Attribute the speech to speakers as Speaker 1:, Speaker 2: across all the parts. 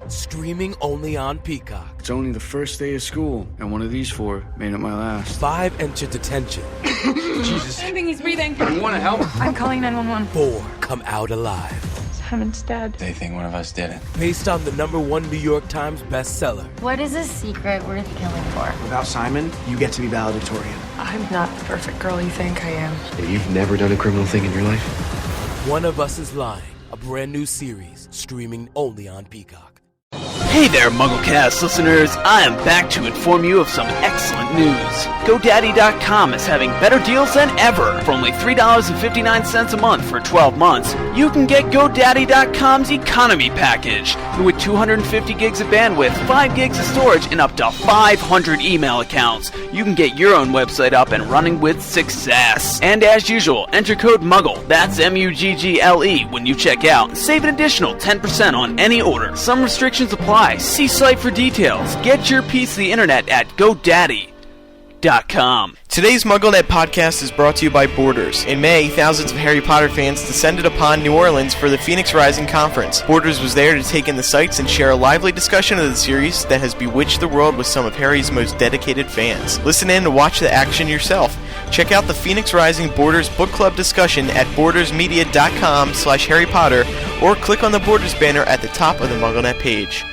Speaker 1: streaming only on Peacock.
Speaker 2: It's only the first day of school, and one of these four made it my last.
Speaker 1: 5 enter detention.
Speaker 2: Jesus.
Speaker 3: I think he's breathing.
Speaker 2: You want to help?
Speaker 3: I'm calling 911.
Speaker 1: 4 come out alive.
Speaker 3: Simon's dead.
Speaker 4: They think one of us did it.
Speaker 1: Based on the #1 New York Times bestseller.
Speaker 5: What is a secret worth killing for?
Speaker 6: Without Simon, you get to be valedictorian.
Speaker 3: I'm not the perfect girl you think I am.
Speaker 7: You've never done a criminal thing in your life?
Speaker 1: One of Us is Lying, a brand new series, streaming only on Peacock.
Speaker 8: Hey there, MuggleCast listeners. I am back to inform you of some excellent news. GoDaddy.com is having better deals than ever. For only $3.59 a month for 12 months, you can get GoDaddy.com's economy package. With 250 gigs of bandwidth, 5 gigs of storage, and up to 500 email accounts, you can get your own website up and running with success. And as usual, enter code MUGGLE, that's MUGGLE, when you check out, and save an additional 10% on any order. Some restrictions apply. See site for details. Get your piece of the internet at GoDaddy.com.
Speaker 9: Today's MuggleNet podcast is brought to you by Borders. In May, thousands of Harry Potter fans descended upon New Orleans for the Phoenix Rising Conference. Borders was there to take in the sights and share a lively discussion of the series that has bewitched the world with some of Harry's most dedicated fans. Listen in and watch the action yourself. Check out the Phoenix Rising Borders Book Club discussion at bordersmedia.com/Harry Potter or click on the Borders banner at the top of the MuggleNet page.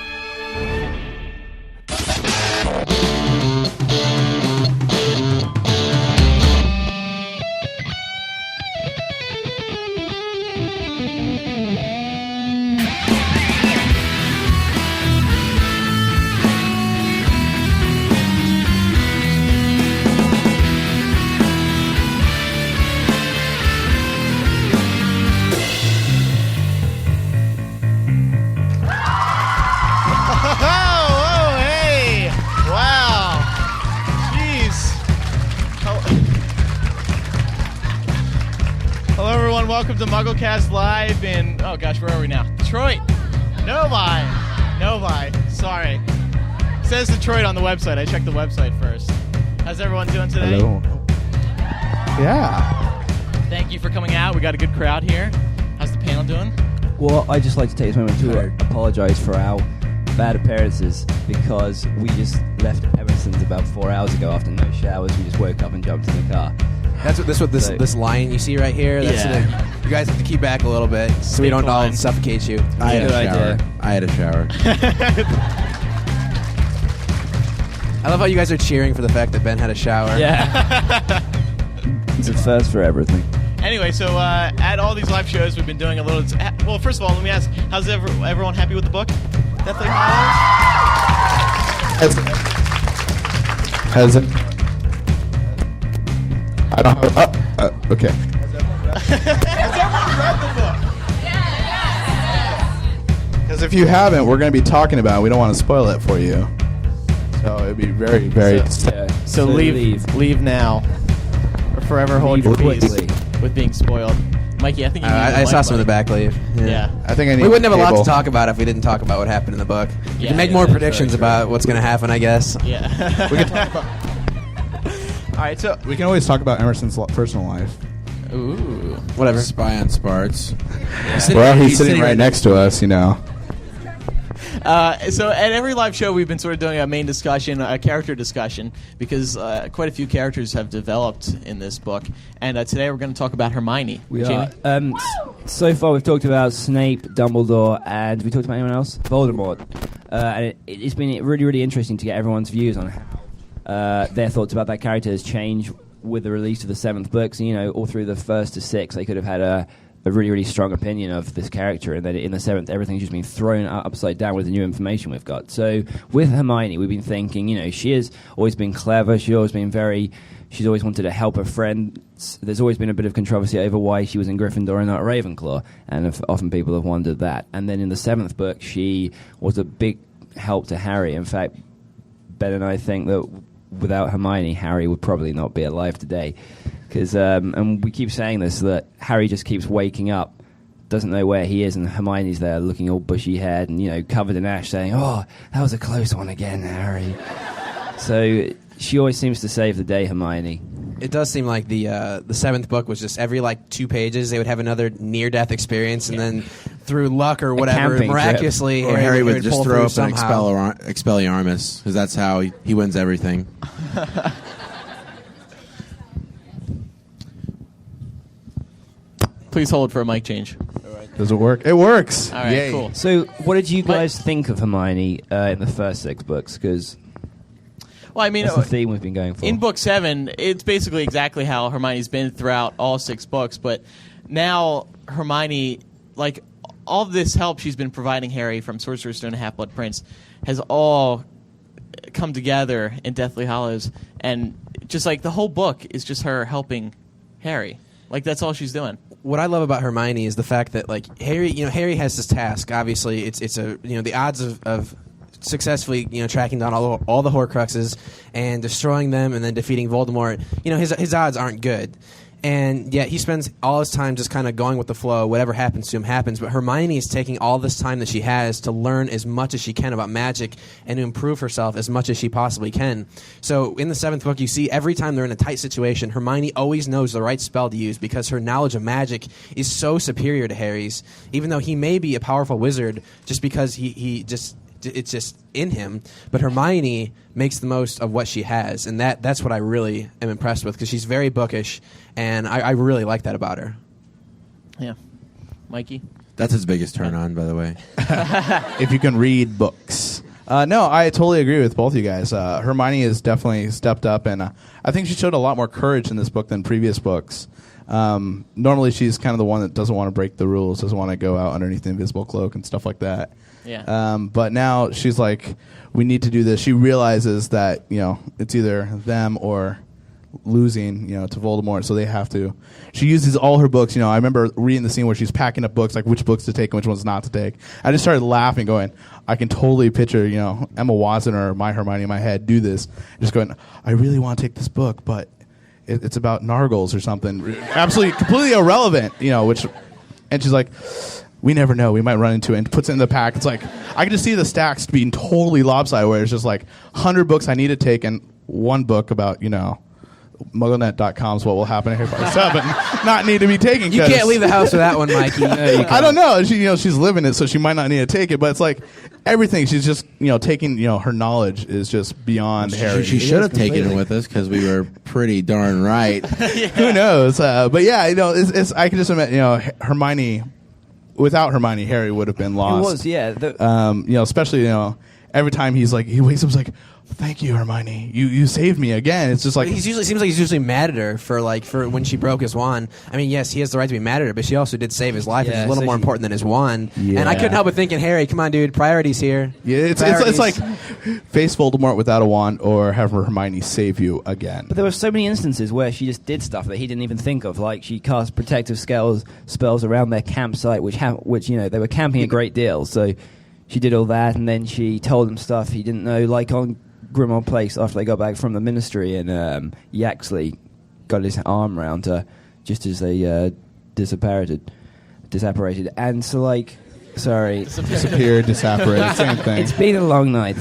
Speaker 10: Welcome to MuggleCast Live in, oh gosh, where are we now? Detroit. Novi. Sorry. It says Detroit on the website. I checked the website first. How's everyone doing today?
Speaker 11: Hello. Yeah.
Speaker 10: Thank you for coming out. We got a good crowd here. How's the panel doing?
Speaker 12: Well, I'd just like to take this moment to apologise for our bad appearances because we just left Emerson's about 4 hours ago after no showers. We just woke up and jumped in the car.
Speaker 13: That's what this lion you see right here. That's you guys have to keep back a little bit so we don't all suffocate you.
Speaker 11: I had a shower.
Speaker 13: I love how you guys are cheering for the fact that Ben had a shower.
Speaker 12: Yeah. It's a first for everything.
Speaker 10: Anyway, so at all these live shows, we've been doing a little. Well, first of all, let me ask: how's everyone happy with the book, Deathly Hallows?
Speaker 11: Has it? I don't have. Okay.
Speaker 10: Has everyone read the book?
Speaker 11: Because if you haven't, we're going to be talking about it. We don't want to spoil it for you. So it'd be very, very.
Speaker 10: So leave now, or forever hold your peace with being spoiled. Mikey, I think you need
Speaker 13: I saw some of the back leave.
Speaker 10: Yeah.
Speaker 11: I think I need.
Speaker 13: We wouldn't have a lot to talk about if we didn't talk about what happened in the book. We can make more predictions about what's going to happen, I guess.
Speaker 10: Yeah.
Speaker 11: We can talk about.
Speaker 10: All right, so
Speaker 11: we can always talk about Emerson's personal life.
Speaker 10: Ooh,
Speaker 13: whatever.
Speaker 4: Spy on Sparts.
Speaker 11: Well, he's sitting right next to us, you know.
Speaker 10: So at every live show, we've been sort of doing a main discussion, a character discussion, because quite a few characters have developed in this book. And today we're going to talk about Hermione.
Speaker 12: We are. So far, we've talked about Snape, Dumbledore, and we talked about anyone else? Voldemort. And it's been really, really interesting to get everyone's views on how their thoughts about that character has changed with the release of the 7th book. So, all through the 1st to 6th, they could have had a really, really strong opinion of this character, and then in the 7th, everything's just been thrown upside down with the new information we've got. So with Hermione, we've been thinking, she has always been clever. She's always wanted to help her friends. There's always been a bit of controversy over why she was in Gryffindor and not Ravenclaw, and often people have wondered that. And then in the 7th book, she was a big help to Harry. In fact, Ben and I think that without Hermione, Harry would probably not be alive today. Because, and we keep saying this, that Harry just keeps waking up, doesn't know where he is, and Hermione's there looking all bushy-haired and, covered in ash, saying, "Oh, that was a close one again, Harry." So she always seems to save the day, Hermione.
Speaker 13: It does seem like the seventh book was just every like 2 pages they would have another near-death experience, and then through luck or whatever, miraculously,
Speaker 4: or Harry would just
Speaker 13: pull
Speaker 4: throw
Speaker 13: through
Speaker 4: up an
Speaker 13: somehow.
Speaker 4: Expelliarmus, because that's how he wins everything.
Speaker 10: Please hold for a mic change.
Speaker 11: Does it work? It works.
Speaker 10: All right,
Speaker 11: Yay.
Speaker 10: cool.
Speaker 12: So, what did you guys think of Hermione in the first 6 books? Because
Speaker 10: well, I mean,
Speaker 12: that's the theme we've been going for.
Speaker 10: In book 7, it's basically exactly how Hermione's been throughout all 6 books. But now Hermione, like all of this help she's been providing Harry from Sorcerer's Stone and Half-Blood Prince, has all come together in Deathly Hallows, and just like the whole book is just her helping Harry. Like that's all she's doing.
Speaker 13: What I love about Hermione is the fact that like Harry has this task. Obviously, it's a the odds of successfully tracking down all the Horcruxes and destroying them and then defeating Voldemort. His odds aren't good. And yet he spends all his time just kind of going with the flow. Whatever happens to him happens. But Hermione is taking all this time that she has to learn as much as she can about magic and to improve herself as much as she possibly can. So in the 7th book, you see every time they're in a tight situation, Hermione always knows the right spell to use because her knowledge of magic is so superior to Harry's. Even though he may be a powerful wizard, just because it's just in him. But Hermione makes the most of what she has, and that's what I really am impressed with because she's very bookish, and I really like that about her.
Speaker 10: Yeah. Mikey?
Speaker 4: That's his biggest turn on, by the way.
Speaker 11: If you can read books. No, I totally agree with both of you guys. Hermione has definitely stepped up, and I think she showed a lot more courage in this book than previous books. Normally she's kind of the one that doesn't want to break the rules, doesn't want to go out underneath the invisible cloak and stuff like that.
Speaker 10: Yeah.
Speaker 11: But now she's like, we need to do this. She realizes that, it's either them or losing, to Voldemort, so they have to. She uses all her books. I remember reading the scene where she's packing up books, like which books to take and which ones not to take. I just started laughing, going, I can totally picture, Emma Watson or my Hermione in my head do this. Just going, I really want to take this book, but it's about Nargles or something. Absolutely, completely irrelevant, and she's like, we never know. We might run into it, and puts it in the pack. It's like, I can just see the stacks being totally lopsided, where it's just like 100 books I need to take and one book about, MuggleNet.com's What Will Happen in Harry Potter 7 not need to be taken.
Speaker 13: You can't leave the house with that one, Mikey.
Speaker 11: I don't know. She's living it, so she might not need to take it. But it's like everything. She's just taking. Her knowledge is just beyond Harry.
Speaker 4: She should have taken it with us because we were pretty darn right.
Speaker 11: Who knows? But yeah, it's I can just imagine. Hermione. Without Hermione, Harry would have been lost.
Speaker 12: It was, yeah.
Speaker 11: Especially every time he wakes up, he's like, thank you, Hermione. You saved me again. It's just like
Speaker 13: seems like he's usually mad at her for when she broke his wand. I mean, yes, he has the right to be mad at her, but she also did save his life. Yeah, it's a little more important than his wand. Yeah. And I couldn't help but thinking, Harry, come on, dude, priorities here.
Speaker 11: Yeah, it's like face Voldemort without a wand, or have Hermione save you again.
Speaker 12: But there were so many instances where she just did stuff that he didn't even think of, like she cast protective spells around their campsite, which they were camping a great deal. So she did all that, and then she told him stuff he didn't know, like on Grimmauld Place after they got back from the ministry, and Yaxley got his arm around her just as they disapparated, and so
Speaker 11: disappeared, disapparated, same thing.
Speaker 12: It's been a long night.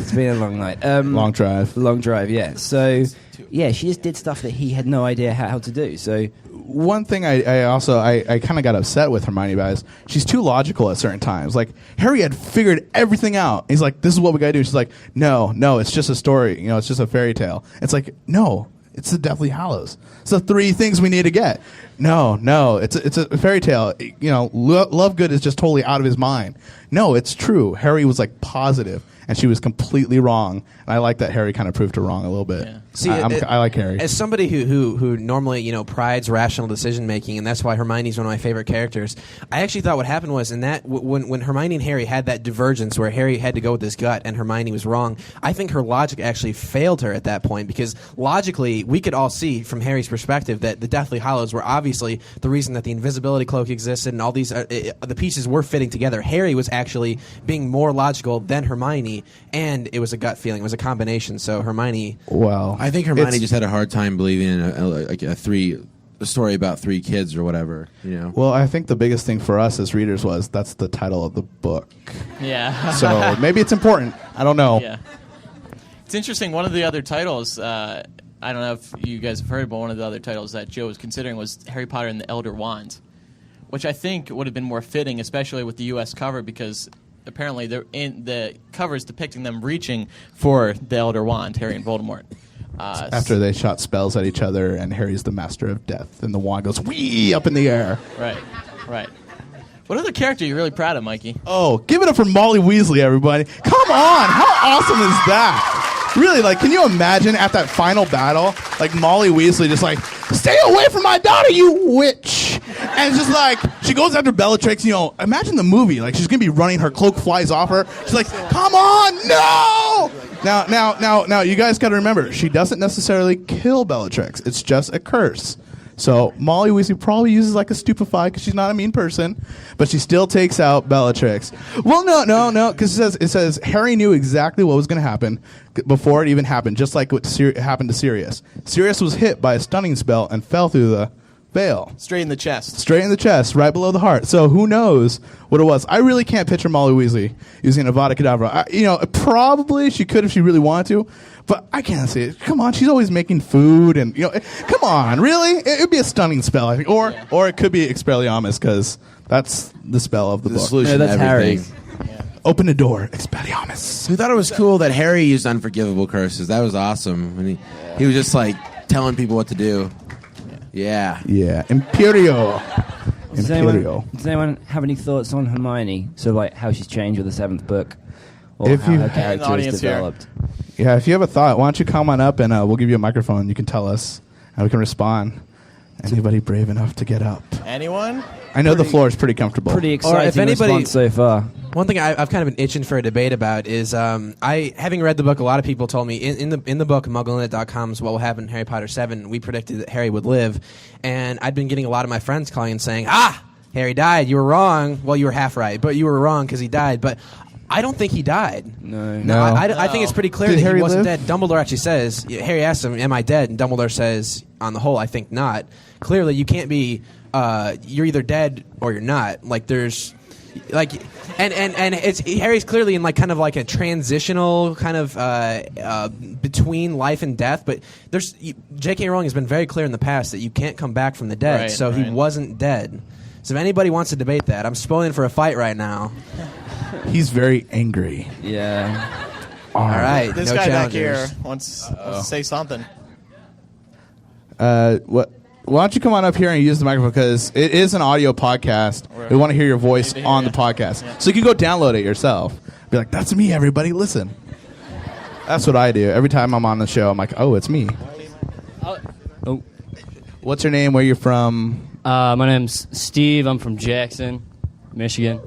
Speaker 11: Long drive.
Speaker 12: Yeah. So yeah, she just did stuff that he had no idea how to do. So
Speaker 11: one thing I also kind of got upset with Hermione about is she's too logical at certain times. Like Harry had figured everything out. He's like, this is what we gotta do. She's like, no, it's just a story. It's just a fairy tale. It's like, no, it's the Deathly Hallows. It's the 3 things we need to get. No, it's a fairy tale. Lovegood is just totally out of his mind. No, it's true. Harry was like positive, and she was completely wrong. And I like that Harry kind of proved her wrong a little bit. Yeah.
Speaker 13: See,
Speaker 11: I like Harry.
Speaker 13: As somebody who normally prides rational decision making, and that's why Hermione's one of my favorite characters. I actually thought what happened was in that when Hermione and Harry had that divergence where Harry had to go with his gut and Hermione was wrong, I think her logic actually failed her at that point, because logically we could all see from Harry's perspective that the Deathly Hallows were obviously the reason that the invisibility cloak existed and all these the pieces were fitting together. Harry was actually being more logical than Hermione, and it was a gut feeling. It was a combination. So Hermione.
Speaker 11: Well,
Speaker 4: I think Hermione just had a hard time believing in a story about 3 kids or whatever.
Speaker 11: Well, I think the biggest thing for us as readers was that's the title of the book.
Speaker 10: Yeah.
Speaker 11: So maybe it's important. I don't know.
Speaker 10: Yeah. It's interesting. One of the other titles I don't know if you guys have heard, but one of the other titles that Joe was considering was Harry Potter and the Elder Wand, which I think would have been more fitting, especially with the U.S. cover, because apparently the cover is depicting them reaching for the Elder Wand, Harry and Voldemort.
Speaker 11: After they shot spells at each other, and Harry's the master of death, and the wand goes wee up in the air.
Speaker 10: Right. What other character are you really proud of, Mikey?
Speaker 11: Oh, give it up for Molly Weasley, everybody. Come on, how awesome is that? Really, like, can you imagine at that final battle, like, Molly Weasley just like, stay away from my daughter, you witch! And it's just like, she goes after Bellatrix, imagine the movie, like, she's gonna be running, her cloak flies off her, she's like, come on, no! Now, you guys gotta remember, she doesn't necessarily kill Bellatrix, it's just a curse. So Molly Weasley probably uses like a stupefy because she's not a mean person, but she still takes out Bellatrix. Well, no, because it says Harry knew exactly what was going to happen before it even happened, just like what happened to Sirius. Sirius was hit by a stunning spell and fell through the veil.
Speaker 10: Straight in the chest,
Speaker 11: right below the heart. So who knows what it was? I really can't picture Molly Weasley using Avada Kedavra. Probably she could if she really wanted to. But I can't see it. Come on, she's always making food, and come on, really? It would be a stunning spell, I think, or it could be Expelliarmus because that's the spell of the book.
Speaker 4: Solution
Speaker 12: that's
Speaker 4: to everything.
Speaker 12: Harry.
Speaker 11: Open the door, Expelliarmus.
Speaker 4: Who thought it was cool that Harry used unforgivable curses? That was awesome. When he was just like telling people what to do. Yeah.
Speaker 11: Imperio.
Speaker 12: Does anyone have any thoughts on Hermione? So like how she's changed with the 7th book, or
Speaker 11: If
Speaker 12: how
Speaker 11: you-
Speaker 12: her character is
Speaker 10: here.
Speaker 12: developed?
Speaker 11: Yeah, if you have a thought, why don't you come on up and we'll give you a microphone. You can tell us, and we can respond. Anybody brave enough to get up?
Speaker 10: Anyone?
Speaker 11: I know the floor is pretty comfortable.
Speaker 12: Pretty
Speaker 13: Or
Speaker 12: exciting
Speaker 13: if anybody-
Speaker 12: response so far.
Speaker 13: One thing I've kind of been itching for a debate about is I, having read the book, a lot of people told me in the book MuggleNet.com's What Will Happen in Harry Potter 7, we predicted that Harry would live, and I'd been getting a lot of my friends calling and saying, Harry died, you were wrong. Well, you were half right, but you were wrong because he died. But I don't think he died.
Speaker 11: No.
Speaker 13: I think it's pretty clear
Speaker 11: Did
Speaker 13: that
Speaker 11: Harry
Speaker 13: he wasn't
Speaker 11: live?
Speaker 13: dead. Dumbledore actually says, Harry asks him, am I dead? And Dumbledore says, on the whole, I think not. Clearly, you can't be, you're either dead or you're not. Like, there's, like, and it's, Harry's clearly in, like, kind of like a transitional kind of between life and death. But there's, J.K. Rowling has been very clear in the past that you can't come back from the dead.
Speaker 10: Right.
Speaker 13: He wasn't dead. So if anybody wants to debate that, I'm spoiling for a fight right now.
Speaker 11: He's very angry.
Speaker 12: Yeah.
Speaker 11: All
Speaker 13: right.
Speaker 10: This
Speaker 13: no
Speaker 10: guy back
Speaker 13: challengers.
Speaker 10: here wants to say something.
Speaker 11: What? Why don't you come on up here and use the microphone because it is an audio podcast. We want to hear your voice on the podcast, so you can go download it yourself. Be like, "That's me, everybody, listen." That's what I do every time I'm on the show. I'm like, "Oh, it's me."
Speaker 14: Oh.
Speaker 11: What's your name? Where you're from?
Speaker 14: My name's Steve. I'm from Jackson, Michigan.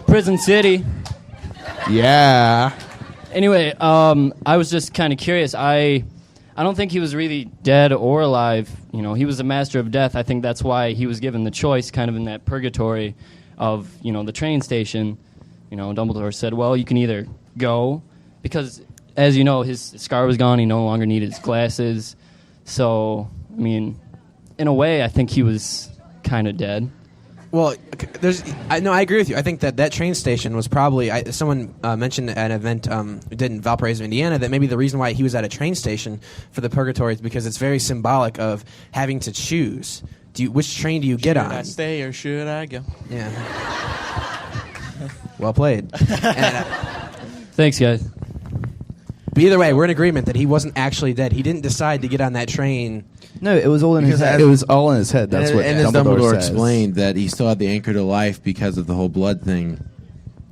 Speaker 14: Prison City.
Speaker 11: Yeah.
Speaker 14: Anyway, I was just kind of curious. I don't think he was really dead or alive. He was a master of death. I think that's why he was given the choice kind of in that purgatory of, the train station. Dumbledore said, well, you can either go, because, as you know, his scar was gone. He no longer needed his glasses. So, in a way, I think he was kind of dead.
Speaker 13: Well, I agree with you. I think that train station was probably someone mentioned at an event did in Valparaiso, Indiana, that maybe the reason why he was at a train station for the purgatory is because it's very symbolic of having to choose. Which train do you get on?
Speaker 10: Should I stay or should I go?
Speaker 13: Yeah. Well played.
Speaker 14: Thanks, guys.
Speaker 13: But either way, we're in agreement that he wasn't actually dead. He didn't decide to get on that train.
Speaker 12: No, it was all in his head.
Speaker 11: It was all in his head. That's what
Speaker 4: and as
Speaker 11: Dumbledore
Speaker 4: Dumbledore
Speaker 11: says.
Speaker 4: explained that he still had the anchor to life because of the whole blood thing,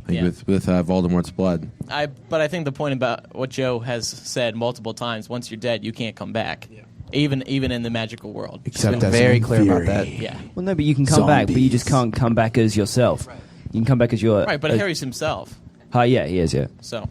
Speaker 4: with Voldemort's blood.
Speaker 10: But I think the point about what Joe has said multiple times: once you're dead, you can't come back. Yeah. Even in the magical world.
Speaker 11: Except
Speaker 13: been very clear about that.
Speaker 10: Yeah.
Speaker 12: Well, no, but you can come back, but you just can't come back as yourself. Right. You can come back as your...
Speaker 10: Right, but Harry's himself.
Speaker 12: Yeah, he is, yeah.
Speaker 10: So...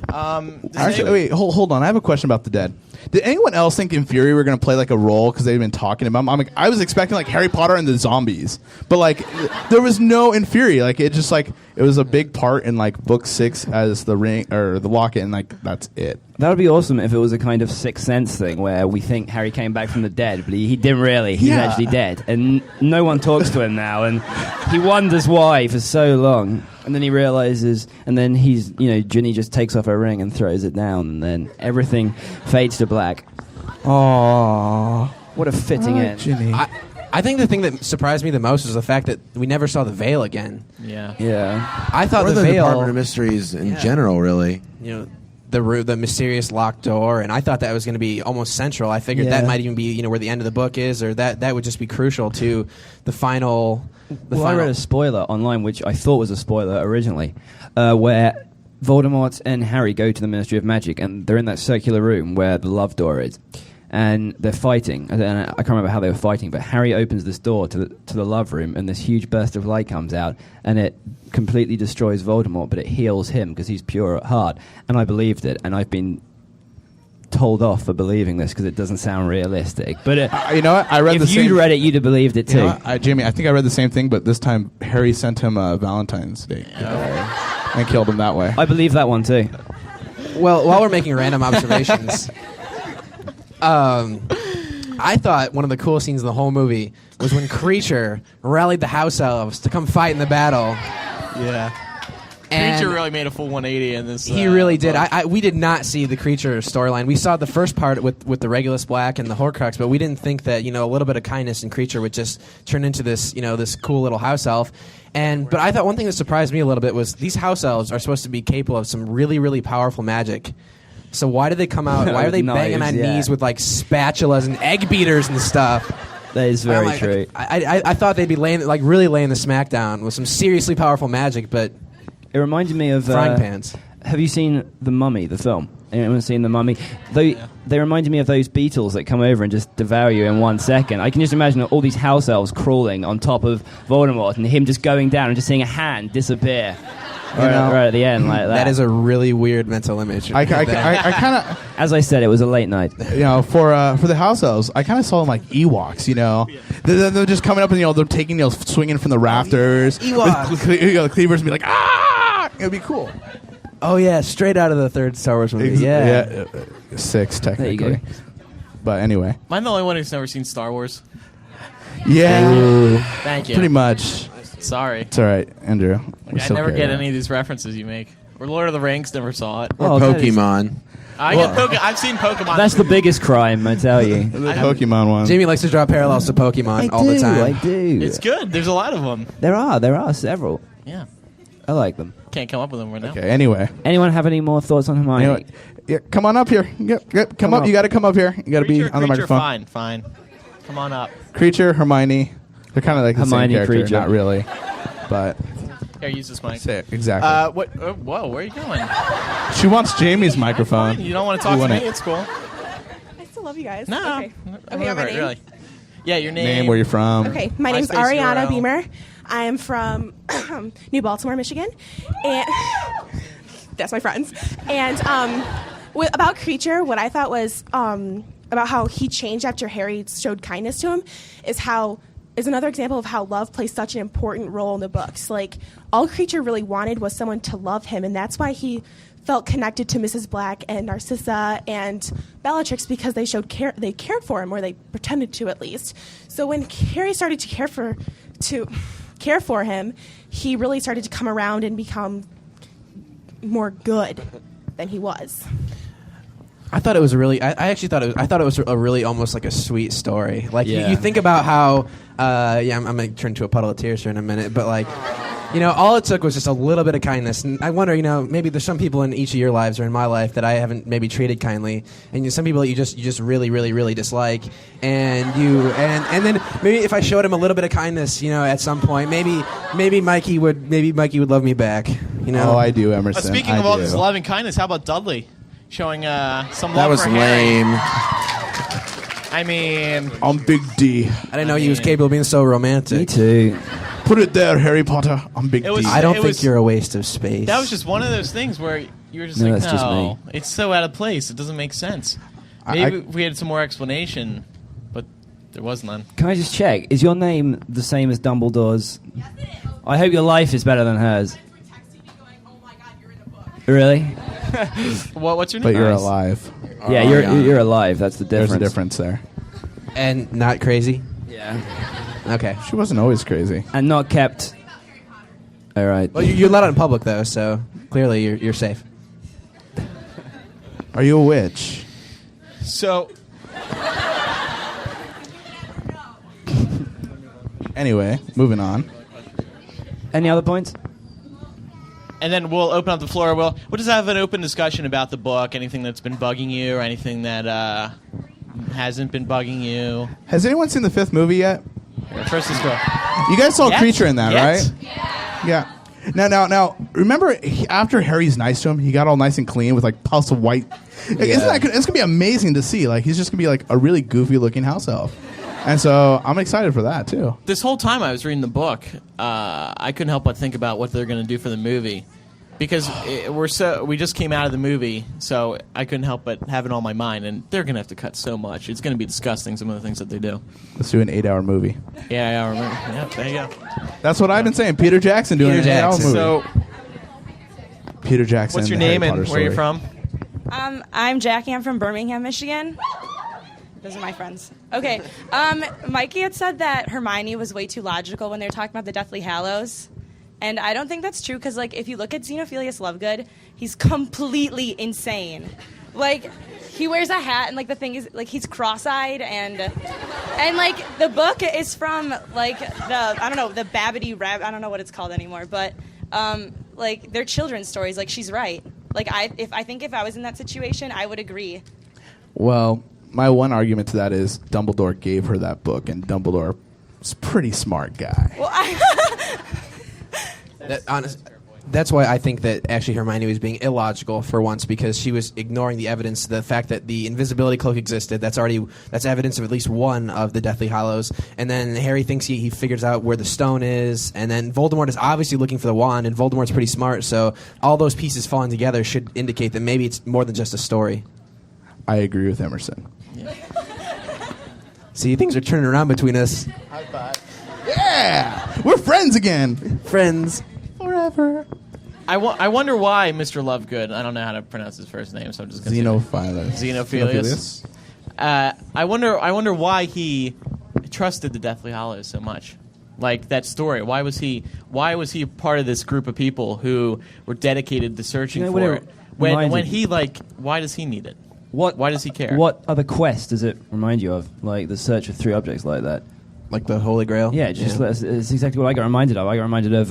Speaker 11: Actually, wait, hold on. I have a question about the dead. Did anyone else think in Fury were going to play like a role because they've been talking about? I was expecting like Harry Potter and the zombies, but like there was no in Fury. Like it just like it was a big part in like book 6 as the ring or the locket, and like that's it.
Speaker 12: That would be awesome if it was a kind of Sixth Sense thing where we think Harry came back from the dead, but he didn't really. He's actually dead, and no one talks to him now, and he wonders why for so long. And then he realizes, and then Ginny just takes off her ring and throws it down, and then everything fades to black.
Speaker 11: Aww.
Speaker 12: What a fitting end.
Speaker 11: Ginny.
Speaker 13: I think the thing that surprised me the most was the fact that we never saw the veil again.
Speaker 10: Yeah.
Speaker 12: Yeah.
Speaker 13: I thought
Speaker 4: Or
Speaker 13: the
Speaker 4: the
Speaker 13: veil,
Speaker 4: Department of Mysteries in general, really.
Speaker 13: The mysterious locked door, and I thought that was going to be almost central. I figured that might even be where the end of the book is, or that would just be crucial to the final.
Speaker 12: I read a spoiler online, which I thought was a spoiler originally, where Voldemort and Harry go to the Ministry of Magic, and they're in that circular room where the love door is, and they're fighting. And I can't remember how they were fighting, but Harry opens this door to the love room, and this huge burst of light comes out, and it completely destroys Voldemort, but it heals him because he's pure at heart. And I believed it, and I've been told off for believing this because it doesn't sound realistic. But
Speaker 11: you know what? I read
Speaker 12: if you'd read it, you'd have believed it too.
Speaker 11: You know what? Jamie, I think I read the same thing, but this time Harry sent him a Valentine's Day and killed him that way.
Speaker 12: I believe that one too.
Speaker 13: Well, while we're making random observations, I thought one of the coolest scenes in the whole movie was when Kreacher rallied the house elves to come fight in the battle.
Speaker 10: Yeah.
Speaker 13: And
Speaker 10: Kreacher really made a full 180 in this.
Speaker 13: He really did. We did not see the Kreacher storyline. We saw the first part with the Regulus Black and the Horcrux, but we didn't think that a little bit of kindness in Kreacher would just turn into this this cool little house elf. But I thought one thing that surprised me a little bit was these house elves are supposed to be capable of some really, really powerful magic. So why did they come out? Why are they banging on knees with like spatulas and egg beaters and stuff?
Speaker 12: That is very true.
Speaker 13: I thought they'd be really laying the smack down with some seriously powerful magic, but
Speaker 12: it reminded me of
Speaker 13: frying pans.
Speaker 12: Have you seen The Mummy, the film? Anyone seen The Mummy? They reminded me of those beetles that come over and just devour you in 1 second. I can just imagine all these house elves crawling on top of Voldemort and him just going down and just seeing a hand disappear. Right at the end, like that.
Speaker 13: That is a really weird mental image.
Speaker 11: I kind of,
Speaker 12: as I said, it was a late night.
Speaker 11: For the house elves, I kind of saw them like Ewoks. They're just coming up and they're taking swinging from the rafters. With cleavers and be like it'd be cool.
Speaker 13: Oh yeah, straight out of the third Star Wars movie. Yeah,
Speaker 11: 6 technically.
Speaker 12: There you go.
Speaker 11: But anyway,
Speaker 10: Am I the only one who's never seen Star Wars?
Speaker 11: Yeah,
Speaker 10: Thank you.
Speaker 11: pretty much.
Speaker 10: Sorry.
Speaker 11: It's all right, Andrew.
Speaker 10: I never get any of these references you make. Or Lord of the Rings, never saw it.
Speaker 4: Or Pokemon.
Speaker 10: I've seen Pokemon.
Speaker 12: That's the biggest crime, I tell you.
Speaker 11: The Pokemon one.
Speaker 13: Jamie likes to draw parallels to Pokemon all the time.
Speaker 12: I do.
Speaker 10: It's good. There's a lot of them.
Speaker 12: There are several.
Speaker 10: Yeah.
Speaker 12: I like them.
Speaker 10: Can't come up with them right now.
Speaker 11: Okay. Anyway,
Speaker 12: anyone have any more thoughts on Hermione?
Speaker 11: Anyway, yeah, come on up here. Come up. You got to come up here. You got to be on the microphone.
Speaker 10: Fine. Come on up.
Speaker 11: Kreacher, Hermione. They're kind of like the
Speaker 12: Hermione,
Speaker 11: same character.
Speaker 12: Kreacher.
Speaker 11: Not really, but
Speaker 10: Here, use this mic.
Speaker 11: exactly.
Speaker 10: What? Whoa, where are you going?
Speaker 11: She wants Jamie's microphone.
Speaker 10: You don't want to talk to me? It's cool.
Speaker 15: I still love you guys.
Speaker 10: No.
Speaker 15: Okay.
Speaker 10: Whatever,
Speaker 15: My name.
Speaker 10: really. Yeah, your name.
Speaker 11: Where you're from.
Speaker 15: Okay, my name's
Speaker 10: MySpace
Speaker 15: Ariana
Speaker 10: URL.
Speaker 15: Beamer. I am from New Baltimore, Michigan, and that's my friends. And about Kreacher, what I thought was about how he changed after Harry showed kindness to him is another example of how love plays such an important role in the books. Like, all Kreacher really wanted was someone to love him, and that's why he felt connected to Mrs. Black and Narcissa and Bellatrix, because they showed care. They cared for him, or they pretended to at least. So when Harry started to care for him, he really started to come around and become more good than he was.
Speaker 13: I thought it was a really. I actually thought it was a really almost like a sweet story. Like you think about how. I'm gonna turn to a puddle of tears here in a minute, but like. All it took was just a little bit of kindness. And I wonder, maybe there's some people in each of your lives or in my life that I haven't maybe treated kindly, and some people that you just really, really, really dislike. And then maybe if I showed him a little bit of kindness, at some point, maybe Mikey would love me back.
Speaker 11: Oh, I do, Emerson.
Speaker 10: Speaking of all this love and kindness, how about Dudley showing some love
Speaker 4: That was
Speaker 10: for Harry?
Speaker 4: lame.
Speaker 10: I mean,
Speaker 11: I'm Big D.
Speaker 13: I didn't know he was capable of being so romantic.
Speaker 12: Me too.
Speaker 11: Put it there, Harry Potter. I'm Big D.
Speaker 13: I don't think you're a waste of space.
Speaker 10: That was just one of those things where you were just
Speaker 12: No,
Speaker 10: like,
Speaker 12: that's just me.
Speaker 10: It's so out of place. It doesn't make sense. Maybe we had some more explanation, but there was none.
Speaker 12: Can I just check? Is your name the same as Dumbledore's? Yes, it is. I hope your life is better than hers. Really?
Speaker 10: What's your
Speaker 11: But
Speaker 10: name?
Speaker 11: you're
Speaker 12: Nice.
Speaker 11: alive.
Speaker 12: Yeah, you're alive. That's the difference.
Speaker 11: There's a difference there.
Speaker 13: And not crazy.
Speaker 12: Yeah.
Speaker 13: Okay.
Speaker 11: She wasn't always crazy.
Speaker 12: And not kept All right.
Speaker 13: Well, you're not in public though, so clearly you're safe.
Speaker 11: Are you a witch?
Speaker 10: So.
Speaker 11: Anyway, moving on.
Speaker 12: Any other points?
Speaker 10: And then we'll open up the floor. We'll just have an open discussion about the book, anything that's been bugging you or anything that hasn't been bugging you.
Speaker 11: Has anyone seen the 5th movie yet?
Speaker 10: First is go.
Speaker 11: You guys saw
Speaker 10: Yet?
Speaker 11: Creature in that,
Speaker 10: Yet?
Speaker 11: right? Yeah. Now, remember after Harry's nice to him, he got all nice and clean with like puffs of white. Isn't that it's gonna be amazing to see? Like he's just gonna be like a really goofy looking house elf, and so I'm excited for that too.
Speaker 10: This whole time I was reading the book, I couldn't help but think about what they're going to do for the movie, because we just came out of the movie, so I couldn't help but have it on my mind. And they're going to have to cut so much; it's going to be disgusting. Some of the things that they do.
Speaker 11: Let's do an 8-hour movie.
Speaker 10: Yeah, I remember. Yeah, there you go.
Speaker 11: That's what I've been saying. Peter Jackson doing an 8-hour movie.
Speaker 10: So,
Speaker 11: Peter Jackson.
Speaker 10: what's your
Speaker 11: the Harry
Speaker 10: name and
Speaker 11: Potter
Speaker 10: where you're
Speaker 11: story.
Speaker 10: from?
Speaker 16: I'm Jackie. I'm from Birmingham, Michigan. Those are my friends. Okay. Mikey had said that Hermione was way too logical when they were talking about the Deathly Hallows. And I don't think that's true because, like, if you look at Xenophilius Lovegood, he's completely insane. Like, he wears a hat and, like, the thing is, like, he's cross-eyed and like, the book is from, like, the Babbity Rabbit. I don't know what it's called anymore. But, like, they're children's stories. Like, she's right. Like, I think if I was in that situation, I would agree.
Speaker 11: Well, my one argument to that is Dumbledore gave her that book, and Dumbledore is a pretty smart guy.
Speaker 16: Well,
Speaker 13: That's why I think that actually Hermione was being illogical for once, because she was ignoring the evidence, the fact that the invisibility cloak existed. That's evidence of at least one of the Deathly Hallows. And then Harry thinks he figures out where the stone is, and then Voldemort is obviously looking for the wand, and Voldemort's pretty smart, so all those pieces falling together should indicate that maybe it's more than just a story.
Speaker 11: I agree with Emerson.
Speaker 13: See, things are turning around between us.
Speaker 11: High five. Yeah! We're friends again!
Speaker 13: Friends.
Speaker 11: Forever.
Speaker 10: I wonder why Mr. Lovegood, I don't know how to pronounce his first name, so I'm just going to
Speaker 11: Xenophilius.
Speaker 10: I wonder why he trusted the Deathly Hallows so much. Like that story. Why was he part of this group of people who were dedicated to searching for it? When he why does he need it? Why does he care?
Speaker 12: What other quest does it remind you of? Like the search of 3 objects like that?
Speaker 13: Like the Holy Grail?
Speaker 12: Yeah, it's exactly what I got reminded of. I got reminded of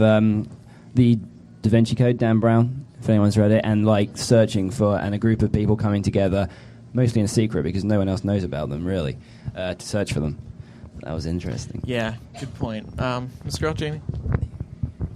Speaker 12: the Da Vinci Code, Dan Brown, if anyone's read it, and like searching for, and a group of people coming together, mostly in secret because no one else knows about them really, to search for them. That was interesting.
Speaker 10: Yeah, good point. Miss Girl, Jamie?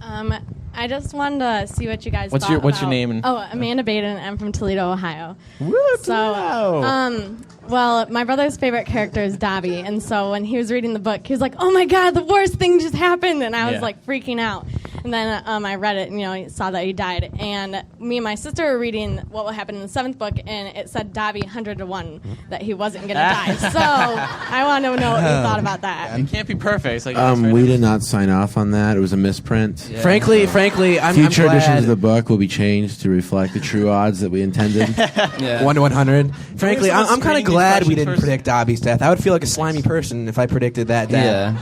Speaker 17: I just wanted to see what you guys
Speaker 10: What's
Speaker 17: thought
Speaker 10: your
Speaker 17: about-
Speaker 10: name?
Speaker 17: Amanda Baden. I'm from Toledo, Ohio.
Speaker 10: Toledo!
Speaker 17: Well, my brother's favorite character is Dobby, and so when he was reading the book, he was like, "Oh my God, the worst thing just happened," and I was like freaking out. And then I read it, and saw that he died. And me and my sister were reading what will happen in the 7th book, and it said Dobby 100-1 that he wasn't going to die. So I want to know what you thought about that.
Speaker 10: It can't be perfect. It's like
Speaker 4: We did not sign off on that. It was a misprint.
Speaker 13: Yeah. Frankly, I'm
Speaker 4: Future
Speaker 13: glad.
Speaker 4: editions of the book will be changed to reflect the true odds that we intended.
Speaker 13: 1 to 100. Frankly, I'm kind of glad we didn't predict Dobby's death. I would feel like a slimy person if I predicted that death.
Speaker 12: Yeah.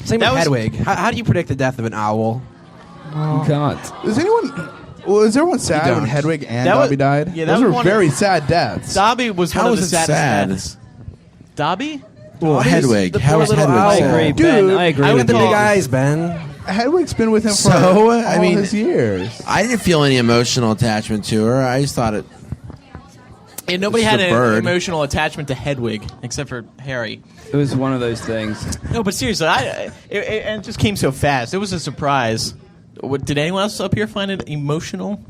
Speaker 13: Same with Hedwig. How do you predict the death of an owl?
Speaker 12: You can't.
Speaker 11: Is everyone sad when Hedwig and Dobby died?
Speaker 10: Yeah,
Speaker 11: those were very sad deaths.
Speaker 10: Dobby was
Speaker 4: How
Speaker 10: one of
Speaker 4: was
Speaker 10: the
Speaker 4: it
Speaker 10: saddest
Speaker 4: sad?
Speaker 10: deaths. Dobby?
Speaker 4: Well,
Speaker 13: Dobby's
Speaker 4: Hedwig.
Speaker 13: the
Speaker 4: How
Speaker 13: poor
Speaker 4: was
Speaker 13: little
Speaker 4: Hedwig
Speaker 13: owl.
Speaker 12: I agree,
Speaker 11: Dude,
Speaker 12: Ben. I agree
Speaker 13: I
Speaker 12: with
Speaker 13: with the
Speaker 12: you.
Speaker 13: big eyes, Ben.
Speaker 11: Hedwig's been with him for
Speaker 4: I mean,
Speaker 11: his years.
Speaker 4: I didn't feel any emotional attachment to her. I just thought it.
Speaker 10: And nobody
Speaker 4: It's
Speaker 10: had
Speaker 4: the
Speaker 10: an
Speaker 4: bird.
Speaker 10: emotional attachment to Hedwig except for Harry.
Speaker 12: It was one of those things.
Speaker 10: No, but seriously, it just came so fast. It was a surprise. Did anyone else up here find it emotional?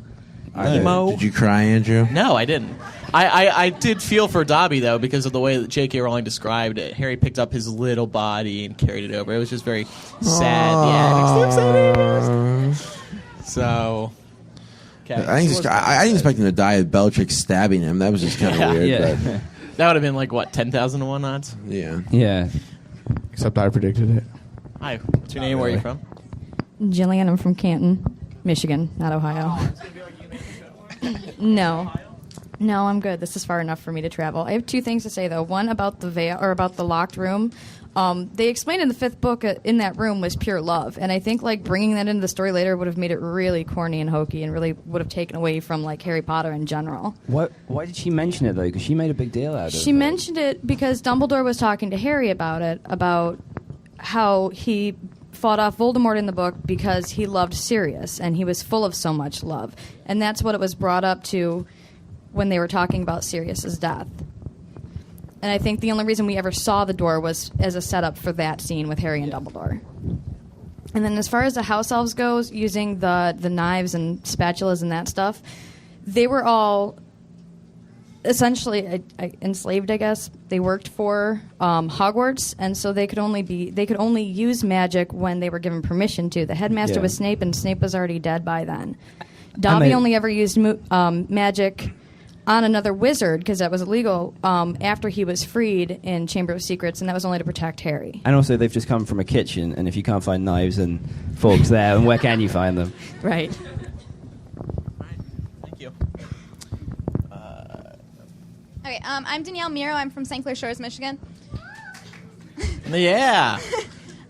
Speaker 4: Did you cry, Andrew?
Speaker 10: No, I didn't. I did feel for Dobby, though, because of the way that J.K. Rowling described it. Harry picked up his little body and carried it over. It was just very sad. Yeah, it makes so upsetting. So... Okay.
Speaker 4: I didn't expect him to die with Bellatrix stabbing him. That was just kind of weird.
Speaker 10: Yeah.
Speaker 4: But
Speaker 10: That would have been like, what, 10,000 to 1 odds?
Speaker 4: yeah.
Speaker 12: Yeah.
Speaker 11: Except I predicted it.
Speaker 10: Hi, what's your name? Where are you from?
Speaker 18: Jillian, I'm from Canton, Michigan, not Ohio. No, I'm good. This is far enough for me to travel. I have 2 things to say though. One about the veil, or about the locked room. They explained in the 5th book in that room was pure love, and I think like bringing that into the story later would have made it really corny and hokey, and really would have taken away from like Harry Potter in general.
Speaker 12: Why did she mention it though? Because she made a big deal out of it.
Speaker 18: She mentioned it because Dumbledore was talking to Harry about it, about how he fought off Voldemort in the book because he loved Sirius, and he was full of so much love, and that's what it was brought up to when they were talking about Sirius's death. And I think the only reason we ever saw the door was as a setup for that scene with Harry and Dumbledore. And then as far as the house elves goes, using the knives and spatulas and that stuff, they were all essentially enslaved, I guess. They worked for Hogwarts, and so they could only use magic when they were given permission to. The headmaster was Snape, and Snape was already dead by then. Dobby only ever used magic on another wizard, because that was illegal, after he was freed in Chamber of Secrets, and that was only to protect Harry.
Speaker 12: And also, they've just come from a kitchen, and if you can't find knives and forks there, then where can you find them?
Speaker 18: Right.
Speaker 10: Thank you.
Speaker 19: Okay, I'm Danielle Miro. I'm from St. Clair Shores, Michigan.
Speaker 10: Yeah.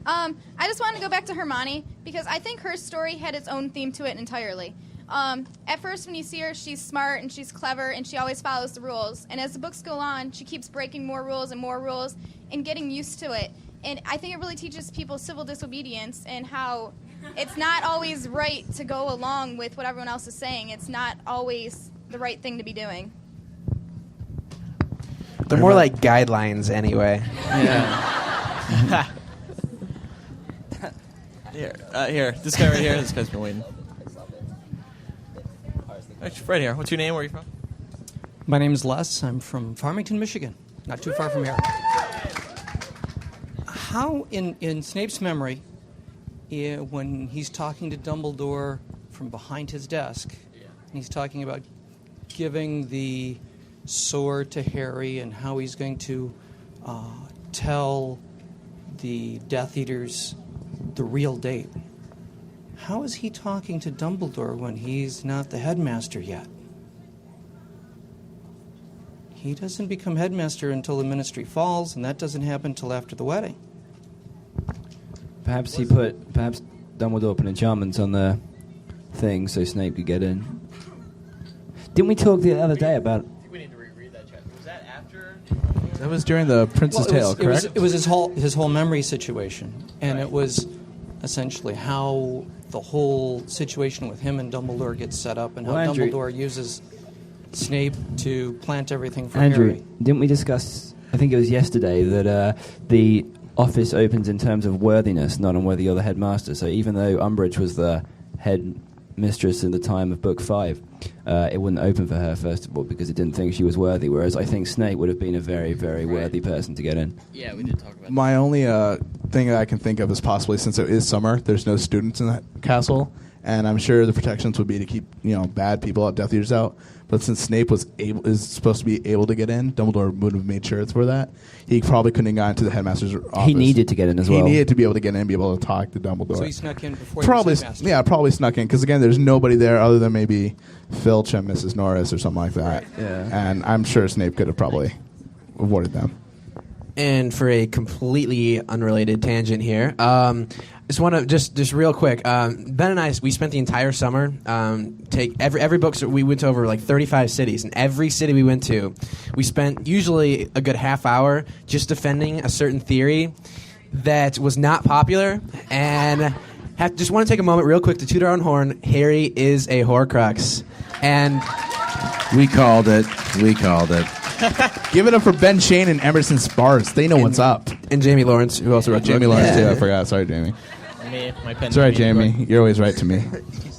Speaker 19: I just wanted to go back to Hermione, because I think her story had its own theme to it entirely. At first, when you see her, she's smart and she's clever and she always follows the rules. And as the books go on, she keeps breaking more rules and getting used to it. And I think it really teaches people civil disobedience and how it's not always right to go along with what everyone else is saying. It's not always the right thing to be doing.
Speaker 13: They're more like guidelines anyway.
Speaker 10: Yeah. Here. This guy right here. This guy's been waiting. Right here. What's your name? Where are you from?
Speaker 20: My name is Les. I'm from Farmington, Michigan, not too far from here. How, in Snape's memory, when he's talking to Dumbledore from behind his desk, and he's talking about giving the sword to Harry and how he's going to tell the Death Eaters the real date, how is he talking to Dumbledore when he's not the headmaster yet? He doesn't become headmaster until the ministry falls, and that doesn't happen until after the wedding.
Speaker 12: Perhaps Dumbledore put enchantments on the thing so Snape could get in. Didn't we talk the other day about...
Speaker 10: I think we need to reread that chapter. Was that after?
Speaker 11: That was during the Prince's Tale, correct?
Speaker 20: It was his whole memory situation, and it was essentially how the whole situation with him and Dumbledore gets set up, and how
Speaker 12: Andrew,
Speaker 20: Dumbledore uses Snape to plant everything for
Speaker 12: Andrew,
Speaker 20: Harry.
Speaker 12: didn't we discuss, I think it was yesterday, that the office opens in terms of worthiness, not on whether you're the headmaster. So even though Umbridge was the head mistress in the time of Book 5, it wouldn't open for her, first of all, because it didn't think she was worthy, whereas I think Snape would have been a very, very worthy person to get in.
Speaker 10: Yeah, we did talk about that.
Speaker 11: My only thing that I can think of is possibly, since it is summer, there's no students in that castle, and I'm sure the protections would be to keep bad people out, Death Eaters out. But since Snape is supposed to be able to get in, Dumbledore would have made sure it's for that. He probably couldn't have gotten to the headmaster's office.
Speaker 12: He needed to get in as well.
Speaker 11: He needed to be able to get in and be able to talk to Dumbledore.
Speaker 20: So he snuck in before he was headmaster.
Speaker 11: Yeah, probably snuck in, because again, there's nobody there other than maybe Filch and Mrs. Norris or something like that.
Speaker 12: Right. Yeah.
Speaker 11: And I'm sure Snape could have probably avoided them.
Speaker 13: And for a completely unrelated tangent here, just want to just real quick. Ben and I, we spent the entire summer take every book. So we went to over like 35 cities, and every city we went to, we spent usually a good half hour just defending a certain theory that was not popular. And just want to take a moment real quick to toot our own horn. Harry is a Horcrux, and
Speaker 4: we called it. We called it.
Speaker 11: Give it up for Ben Shane and Emerson Sparks. They know what's up.
Speaker 13: And Jamie Lawrence, who also wrote
Speaker 11: Jamie Lawrence too. I forgot. Sorry, Jamie.
Speaker 10: My pen.
Speaker 11: It's all right, Jamie. You're always right to me.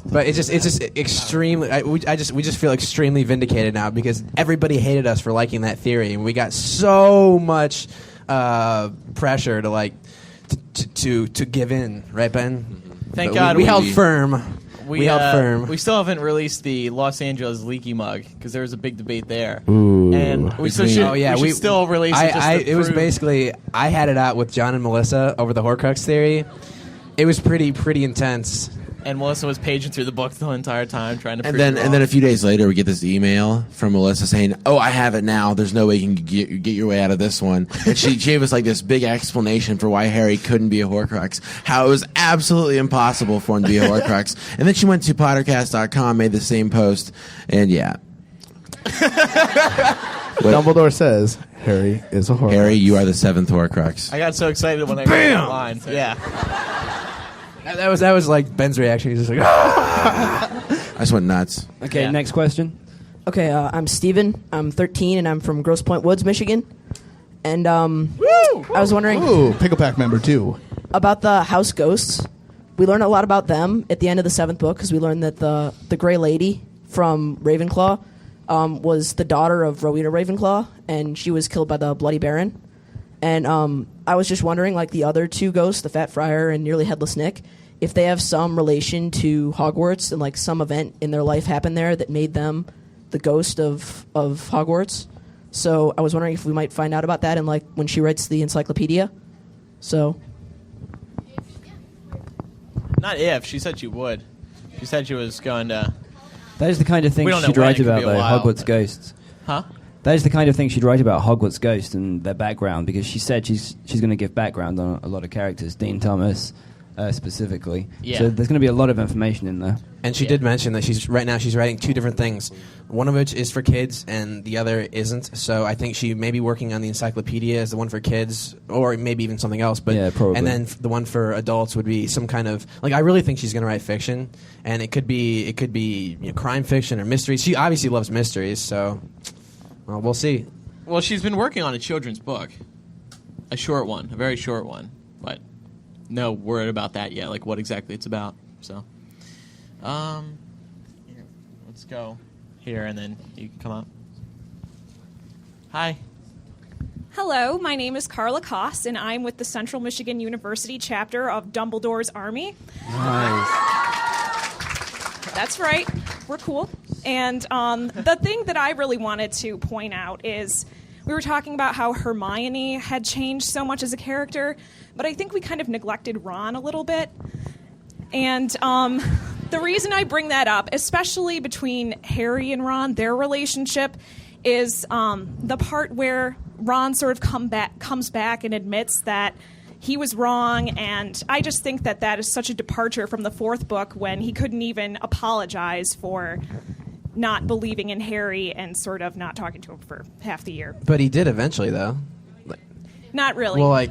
Speaker 13: But it's just extremely. We just feel extremely vindicated now, because everybody hated us for liking that theory, and we got so much pressure to give in, right, Ben?
Speaker 10: Thank
Speaker 13: but
Speaker 10: God
Speaker 13: we held firm. We held firm.
Speaker 10: We still haven't released the Los Angeles leaky mug, because there was a big debate there.
Speaker 11: Ooh.
Speaker 10: And we still should. We should still release it.
Speaker 13: It was basically, I had it out with John and Melissa over the Horcrux theory. It was pretty intense.
Speaker 10: And Melissa was paging through the book the entire time trying to.
Speaker 4: And then a few days later, we get this email from Melissa saying, "Oh, I have it now. There's no way you can get your way out of this one." And she gave us like this big explanation for why Harry couldn't be a Horcrux, how it was absolutely impossible for him to be a Horcrux. And then she went to Pottercast.com, made the same post, and yeah.
Speaker 11: Dumbledore says Harry is a Horcrux.
Speaker 4: Harry, you are the 7th Horcrux.
Speaker 10: I got so excited when I read that line. Yeah.
Speaker 13: That was like Ben's reaction. He's just like,
Speaker 4: I just went nuts.
Speaker 12: Okay, next question.
Speaker 21: Okay, I'm Steven. I'm 13, and I'm from Grosse Pointe Woods, Michigan. And I was wondering...
Speaker 11: Ooh, Pickle Pack member 2.
Speaker 21: About the house ghosts. We learn a lot about them at the end of the 7th book, because we learned that the Grey Lady from Ravenclaw was the daughter of Rowena Ravenclaw, and she was killed by the Bloody Baron. And I was just wondering, like the other 2 ghosts, the Fat Friar and Nearly Headless Nick, if they have some relation to Hogwarts and like some event in their life happened there that made them the ghost of Hogwarts. So I was wondering if we might find out about that, and like when she writes the encyclopedia. So.
Speaker 10: Not if. She said she would. She said she was going to.
Speaker 12: That is the kind of thing
Speaker 10: We don't know
Speaker 12: she'd
Speaker 10: when,
Speaker 12: write
Speaker 10: it could
Speaker 12: about,
Speaker 10: be a
Speaker 12: though,
Speaker 10: while,
Speaker 12: Hogwarts
Speaker 10: but-
Speaker 12: ghosts.
Speaker 10: Huh?
Speaker 12: That is the kind of thing she'd write about Hogwarts ghosts and their background, because she said she's going to give background on a lot of characters, Dean Thomas specifically.
Speaker 13: Yeah.
Speaker 12: So there's going to be a lot of information in there.
Speaker 13: And she did mention that she's writing 2 different things. One of which is for kids, and the other isn't. So I think she may be working on the encyclopedia as the one for kids, or maybe even something else. But
Speaker 12: Yeah, probably.
Speaker 13: And then the one for adults would be some kind of like, I really think she's going to write fiction, and it could be crime fiction or mysteries. She obviously loves mysteries, so well, we'll see.
Speaker 10: Well, she's been working on a children's book, a short one, a very short one, but no word about that yet, like what exactly it's about. So, here, let's go here, and then you can come up. Hi.
Speaker 22: Hello, my name is Carla Koss, and I'm with the Central Michigan University chapter of Dumbledore's Army.
Speaker 4: Nice.
Speaker 22: That's right. We're cool. And the thing that I really wanted to point out is we were talking about how Hermione had changed so much as a character, but I think we kind of neglected Ron a little bit. And the reason I bring that up, especially between Harry and Ron, their relationship, is the part where Ron sort of comes back and admits that he was wrong, and I just think that is such a departure from the 4th book when he couldn't even apologize for not believing in Harry and sort of not talking to him for half the year.
Speaker 13: But he did eventually, though.
Speaker 22: Not really.
Speaker 13: Well, like,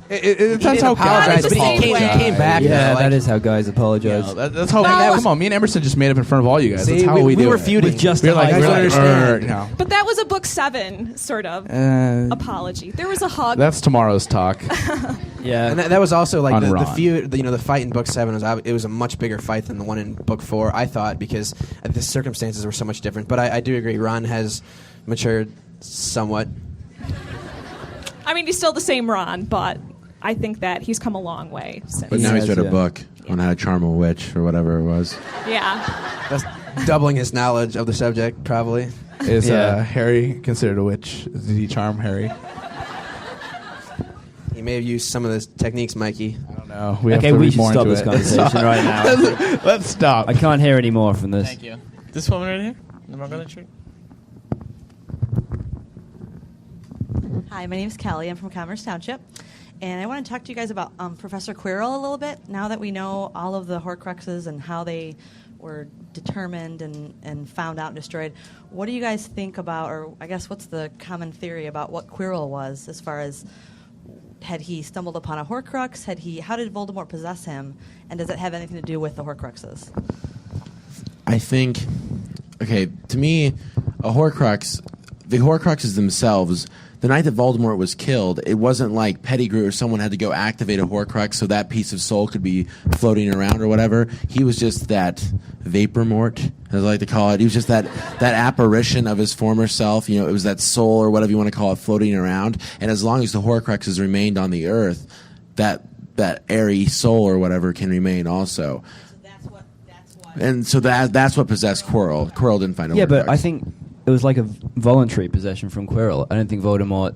Speaker 11: That's how
Speaker 13: apologize,
Speaker 11: guys
Speaker 13: but he came back.
Speaker 12: Yeah,
Speaker 13: though, like,
Speaker 12: that is how guys apologize.
Speaker 11: That's how. Come on, me and Emerson just made up in front of all you guys.
Speaker 13: See,
Speaker 11: That's how we do
Speaker 13: were
Speaker 11: it.
Speaker 13: feuding.
Speaker 12: With just
Speaker 11: We're like,
Speaker 12: the
Speaker 11: no.
Speaker 22: But that was a book 7 sort of apology. There was a hug.
Speaker 11: That's tomorrow's talk.
Speaker 12: Yeah,
Speaker 13: and that was also like
Speaker 11: On
Speaker 13: the
Speaker 11: Ron.
Speaker 13: feud. The fight in book 7 was a much bigger fight than the one in book 4. I thought, because the circumstances were so much different. But I do agree, Ron has matured somewhat.
Speaker 22: I mean, he's still the same Ron, but I think that he's come a long way since.
Speaker 4: But now he's read a book on how to charm a witch or whatever it was.
Speaker 22: Yeah.
Speaker 13: That's doubling his knowledge of the subject, probably.
Speaker 11: Is Harry considered a witch? Did he charm Harry?
Speaker 13: He may have used some of those techniques, Mikey.
Speaker 11: I don't know.
Speaker 12: We should stop this conversation right now.
Speaker 11: Let's stop.
Speaker 12: I can't hear any more from this.
Speaker 10: Thank you. This woman right here? Am I going to treat?
Speaker 23: Hi, my name is Kelly. I'm from Commerce Township. And I want to talk to you guys about Professor Quirrell a little bit. Now that we know all of the Horcruxes and how they were determined and found out and destroyed, what do you guys think about, or I guess what's the common theory about what Quirrell was, as far as had he stumbled upon a Horcrux? How did Voldemort possess him? And does it have anything to do with the Horcruxes?
Speaker 4: I think, to me, the Horcruxes themselves, the night that Voldemort was killed, it wasn't like Pettigrew or someone had to go activate a Horcrux so that piece of soul could be floating around or whatever. He was just that Vapormort, as I like to call it. He was just that apparition of his former self. It was that soul or whatever you want to call it floating around. And as long as the Horcruxes remained on the earth, that airy soul or whatever can remain also. And so that's what possessed Quirrell. Quirrell didn't find a Horcrux.
Speaker 12: Yeah, but I think it was like a voluntary possession from Quirrell. I don't think Voldemort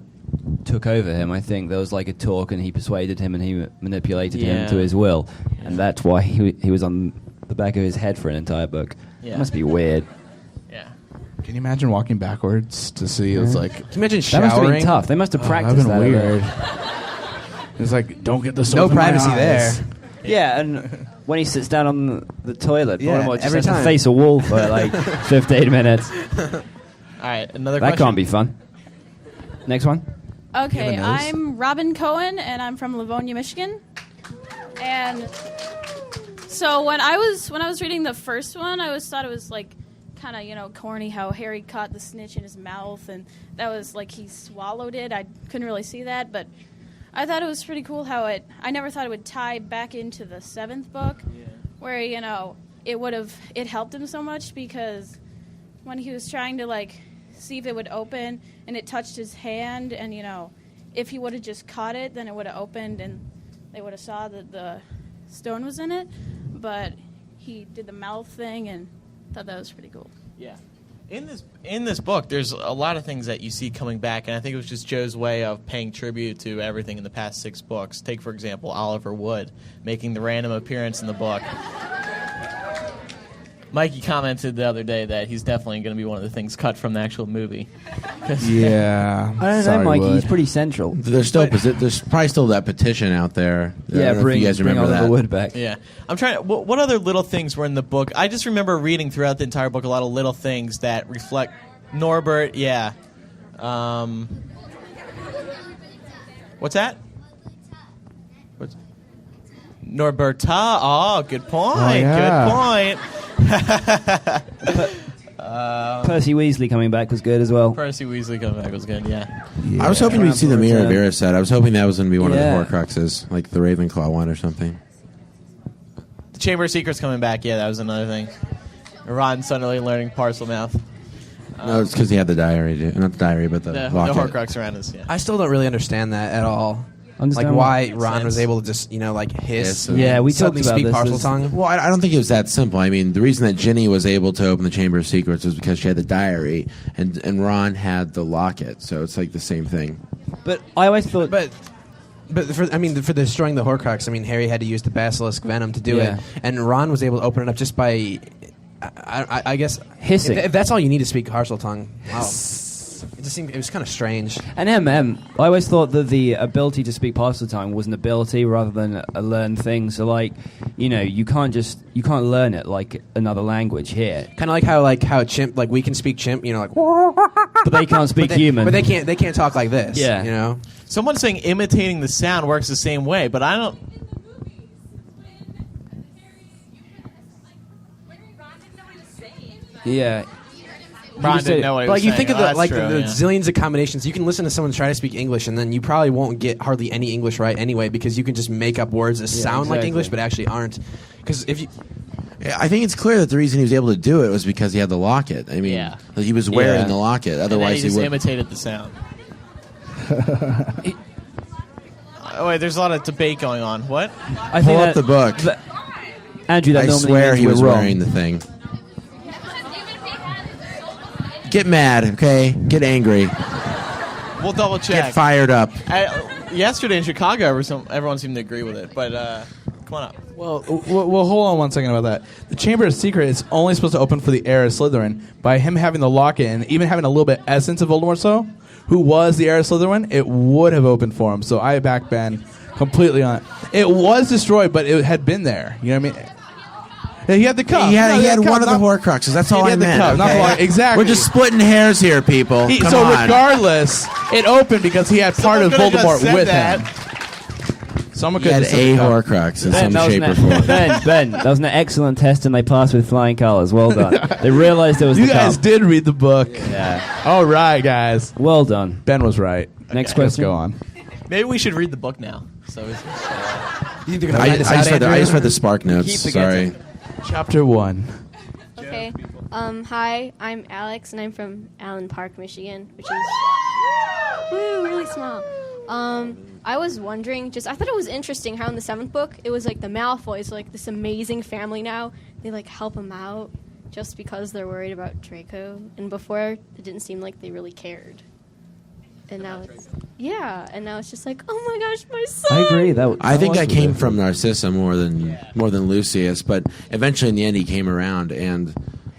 Speaker 12: took over him. I think there was like a talk, and he persuaded him, and he manipulated him to his will, and that's why he was on the back of his head for an entire book.
Speaker 10: Yeah.
Speaker 12: It must be weird.
Speaker 10: Yeah.
Speaker 11: Can you imagine walking backwards to see? It was like.
Speaker 13: Can you imagine
Speaker 12: That must have been
Speaker 11: showering?
Speaker 12: tough. They must have practiced
Speaker 11: that'd
Speaker 12: that.
Speaker 11: been weird. It's like, don't get the soap
Speaker 13: No
Speaker 11: in my
Speaker 13: privacy
Speaker 11: eyes.
Speaker 13: there.
Speaker 12: Yeah, and when he sits down on the toilet,
Speaker 13: Yeah,
Speaker 12: Voldemort just
Speaker 13: every
Speaker 12: has to
Speaker 13: time.
Speaker 12: face a wall for like 15 minutes.
Speaker 10: All right, another
Speaker 12: That
Speaker 10: question.
Speaker 12: can't be fun. Next one.
Speaker 2: Okay,
Speaker 12: nose?
Speaker 2: I'm Robin Cohen, and I'm from Livonia, Michigan. And so when I was reading the first one, I always thought it was like kind of corny how Harry caught the snitch in his mouth, and that was like he swallowed it. I couldn't really see that, but I thought it was pretty cool how I never thought it would tie back into the 7th book, where it helped him so much, because when he was trying to like see if it would open and it touched his hand, and if he would have just caught it, then it would have opened and they would have saw that the stone was in it. But he did the mouth thing and thought that was pretty cool.
Speaker 10: Yeah. In this book, there's a lot of things that you see coming back, and I think it was just Joe's way of paying tribute to everything in the past 6 books. Take, for example, Oliver Wood making the random appearance in the book. Mikey commented the other day that he's definitely going to be one of the things cut from the actual movie.
Speaker 11: Yeah.
Speaker 12: I don't know, Mikey. He's pretty central.
Speaker 4: There's probably still that petition out there. I don't know if you guys
Speaker 12: bring
Speaker 4: remember
Speaker 12: Oliver
Speaker 4: that.
Speaker 12: Wood back.
Speaker 10: Yeah. I'm trying to... What other little things were in the book? I just remember reading throughout the entire book a lot of little things that reflect... Norbert, yeah. What's that? What's... Norberta. Oh, good point.
Speaker 11: yeah.
Speaker 10: Good point.
Speaker 12: Percy Weasley coming back was good as well.
Speaker 10: Percy Weasley coming back was good, yeah.
Speaker 4: I was hoping we'd see the Mirror of
Speaker 12: Return.
Speaker 4: Erised. I was hoping that was going to be one
Speaker 12: Yeah.
Speaker 4: of the Horcruxes, like the Ravenclaw one or something.
Speaker 10: The Chamber of Secrets coming back, yeah, that was another thing. Ron suddenly learning parcel mouth.
Speaker 4: No, it's because he had the diary. Not the diary, but the
Speaker 10: The
Speaker 4: locket.
Speaker 10: Horcrux around us, yeah.
Speaker 13: I still don't really understand that at all.
Speaker 12: Understand
Speaker 13: like why
Speaker 12: what?
Speaker 13: Ron was able to just hiss.
Speaker 4: Yes,
Speaker 12: Yeah, we
Speaker 13: suddenly
Speaker 12: talked about
Speaker 13: speak
Speaker 12: this.
Speaker 13: parcel tongue.
Speaker 4: Well, I don't think it was that simple. I mean, the reason that Ginny was able to open the Chamber of Secrets was because she had the diary, and Ron had the locket. So it's like the same thing.
Speaker 12: But I always thought...
Speaker 13: But for destroying the Horcrux, Harry had to use the basilisk venom to do
Speaker 12: Yeah.
Speaker 13: it, and Ron was able to open it up just by, I guess,
Speaker 12: hissing.
Speaker 13: If that's all you need to speak parcel tongue, wow. It was kind of strange.
Speaker 12: And I always thought that the ability to speak parcel tongue was an ability rather than a learned thing. So, you can't learn it like another language here.
Speaker 13: Kind of like how chimp, we can speak chimp,
Speaker 12: but they can't speak human.
Speaker 13: But they can't talk like this.
Speaker 12: Yeah.
Speaker 10: Someone's saying imitating the sound works the same way, but I don't...
Speaker 12: Yeah.
Speaker 10: Ron didn't know what he was
Speaker 13: you
Speaker 10: saying.
Speaker 13: think of
Speaker 10: Oh, that's
Speaker 13: the
Speaker 10: true,
Speaker 13: the
Speaker 10: yeah.
Speaker 13: zillions of combinations. You can listen to someone try to speak English, and then you probably won't get hardly any English right anyway, because you can just make up words that sound like
Speaker 12: exactly.
Speaker 13: English but actually aren't. Because if you...
Speaker 4: I think it's clear that the reason he was able to do it was because he had the locket. I mean, that he was wearing the locket. Otherwise,
Speaker 10: and then he just
Speaker 4: would.
Speaker 10: imitated the sound. Oh, wait, there's a lot of debate going on. What?
Speaker 12: I
Speaker 4: Pull up the book.
Speaker 12: Andrew, that
Speaker 4: I
Speaker 12: normally
Speaker 4: swear
Speaker 12: means
Speaker 4: he
Speaker 12: we're
Speaker 4: was
Speaker 12: wrong.
Speaker 4: wearing the thing. Get mad, okay? Get angry.
Speaker 10: We'll double check.
Speaker 4: Get fired up.
Speaker 10: Yesterday in Chicago, everyone seemed to agree with it, but come on up.
Speaker 11: Well, hold on one second about that. The Chamber of Secrets is only supposed to open for the heir of Slytherin. By him having the locket and even having a little bit essence of Voldemort, who was the heir of Slytherin, it would have opened for him. So I back Ben completely on it. It was destroyed, but it had been there. You know what I mean? He had the cup.
Speaker 4: He had one of the Horcruxes. That's all I
Speaker 11: had the
Speaker 4: meant.
Speaker 11: cup, not
Speaker 4: okay?
Speaker 11: the locket. Exactly.
Speaker 4: We're just splitting hairs here, people. Come
Speaker 11: so
Speaker 4: on.
Speaker 11: regardless, it opened because he had part of
Speaker 10: Someone could've just
Speaker 11: Voldemort
Speaker 10: said
Speaker 11: with
Speaker 10: that.
Speaker 11: him. Someone
Speaker 4: He
Speaker 11: could
Speaker 4: had
Speaker 11: have said
Speaker 4: a
Speaker 11: the cup.
Speaker 4: Horcrux in some shape or form.
Speaker 12: Ben, that was an excellent test, and they passed with flying colors. Well done. They realized there was
Speaker 11: You
Speaker 12: the
Speaker 11: guys
Speaker 12: cup.
Speaker 11: did read the book.
Speaker 12: Yeah.
Speaker 11: All right, guys.
Speaker 12: Well done.
Speaker 11: Ben was right.
Speaker 12: Next
Speaker 11: Let's
Speaker 12: question.
Speaker 11: go on.
Speaker 10: Maybe we should read the book now. So it's,
Speaker 13: You think
Speaker 4: I just read the Spark Notes.
Speaker 10: Keep
Speaker 4: Sorry.
Speaker 11: Chapter 1.
Speaker 5: Okay. Hi, I'm Alex, and I'm from Allen Park, Michigan, which is really small. I was wondering, I thought it was interesting how in the 7th book, it was like the Malfoys, like this amazing family now. They like help him out just because they're worried about Draco. And before, it didn't seem like they really cared. And now it's... Yeah, and now it's just like, oh my gosh, my son.
Speaker 12: I agree.
Speaker 4: I think that came from Narcissa more than Lucius, but eventually in the end he came around, and